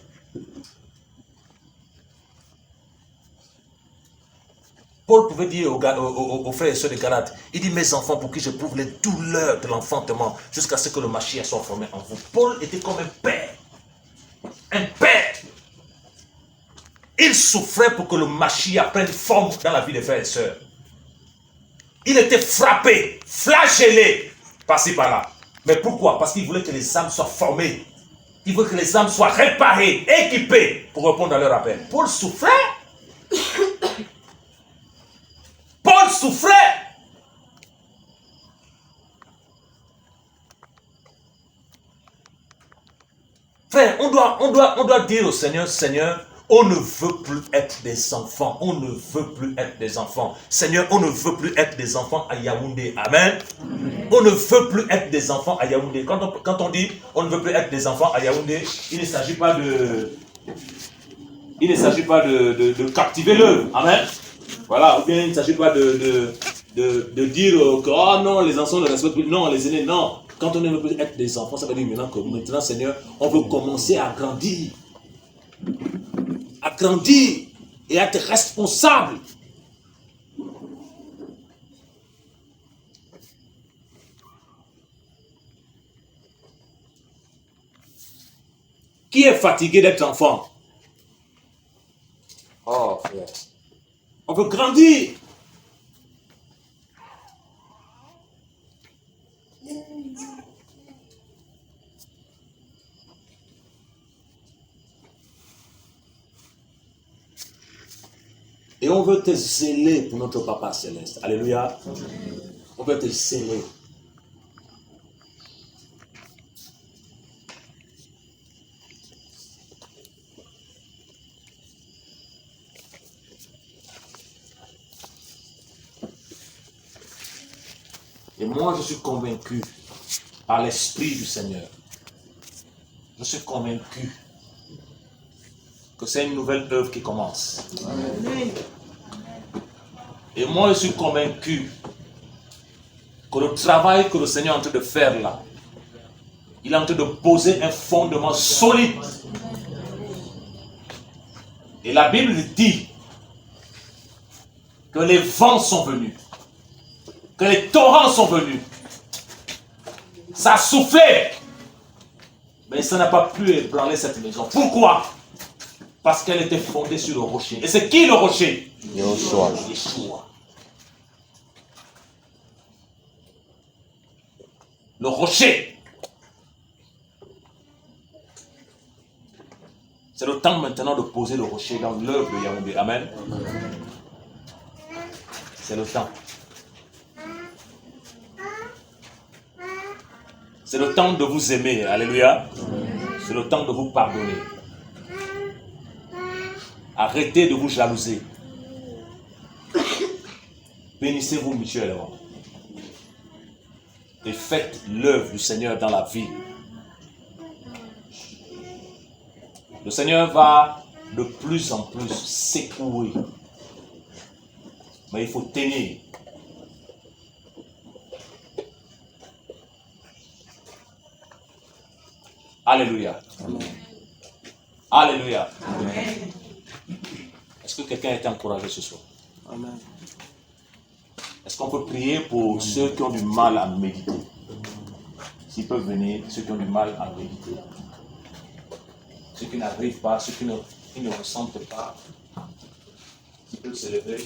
Paul pouvait dire aux frères et sœurs de Galates, il dit, mes enfants, pour qui je prouve les douleurs de l'enfantement, jusqu'à ce que le Mashiach soit formé en vous. Paul était comme un père. Un père. Il souffrait pour que le Mashiach prenne forme dans la vie des frères et sœurs. Il était frappé, flagellé, par-ci par-là. Mais pourquoi? Parce qu'il voulait que les âmes soient formées. Il voulait que les âmes soient réparées, équipées pour répondre à leur appel. Paul souffrait. Paul souffrait. Frère, on doit dire au Seigneur, Seigneur, on ne veut plus être des enfants. On ne veut plus être des enfants. Seigneur, on ne veut plus être des enfants à Yaoundé. Amen. Amen. On ne veut plus être des enfants à Yaoundé. Quand on dit on ne veut plus être des enfants à Yaoundé, il ne s'agit pas de captiver l'œuvre. Amen. Voilà. Ou bien il ne s'agit pas de dire que oh non, les enfants ne respectent plus. Non, les aînés, non. Quand on ne veut plus être des enfants, ça veut dire maintenant, Seigneur, on veut commencer à grandir. À grandir et à être responsable. Qui est fatigué d'être enfant? Oh, frère. On veut grandir. Et on veut te zéler pour notre Papa Céleste. Alléluia. On veut te zéler. Et moi, je suis convaincu par l'Esprit du Seigneur. Je suis convaincu que c'est une nouvelle œuvre qui commence. Amen. Et moi, je suis convaincu que le travail que le Seigneur est en train de faire là, il est en train de poser un fondement solide. Et la Bible dit que les vents sont venus, que les torrents sont venus. Ça a soufflé, mais ça n'a pas pu ébranler cette maison. Pourquoi? Parce qu'elle était fondée sur le rocher. Et c'est qui le rocher? Yeshua. Le rocher. C'est le temps maintenant de poser le rocher dans l'œuvre de Yaoundé. Amen. C'est le temps. C'est le temps de vous aimer. Alléluia. C'est le temps de vous pardonner. Arrêtez de vous jalouser. Bénissez-vous mutuellement. Et faites l'œuvre du Seigneur dans la vie. Le Seigneur va de plus en plus secouer. Mais il faut tenir. Alléluia. Amen. Alléluia. Amen. Est-ce que quelqu'un a été encouragé ce soir? Amen. Est-ce qu'on peut prier pour ceux qui ont du mal à méditer? S'ils peuvent venir, ceux qui ont du mal à méditer. Ceux qui n'arrivent pas, ceux qui ne ressentent pas, s'ils peuvent se lever.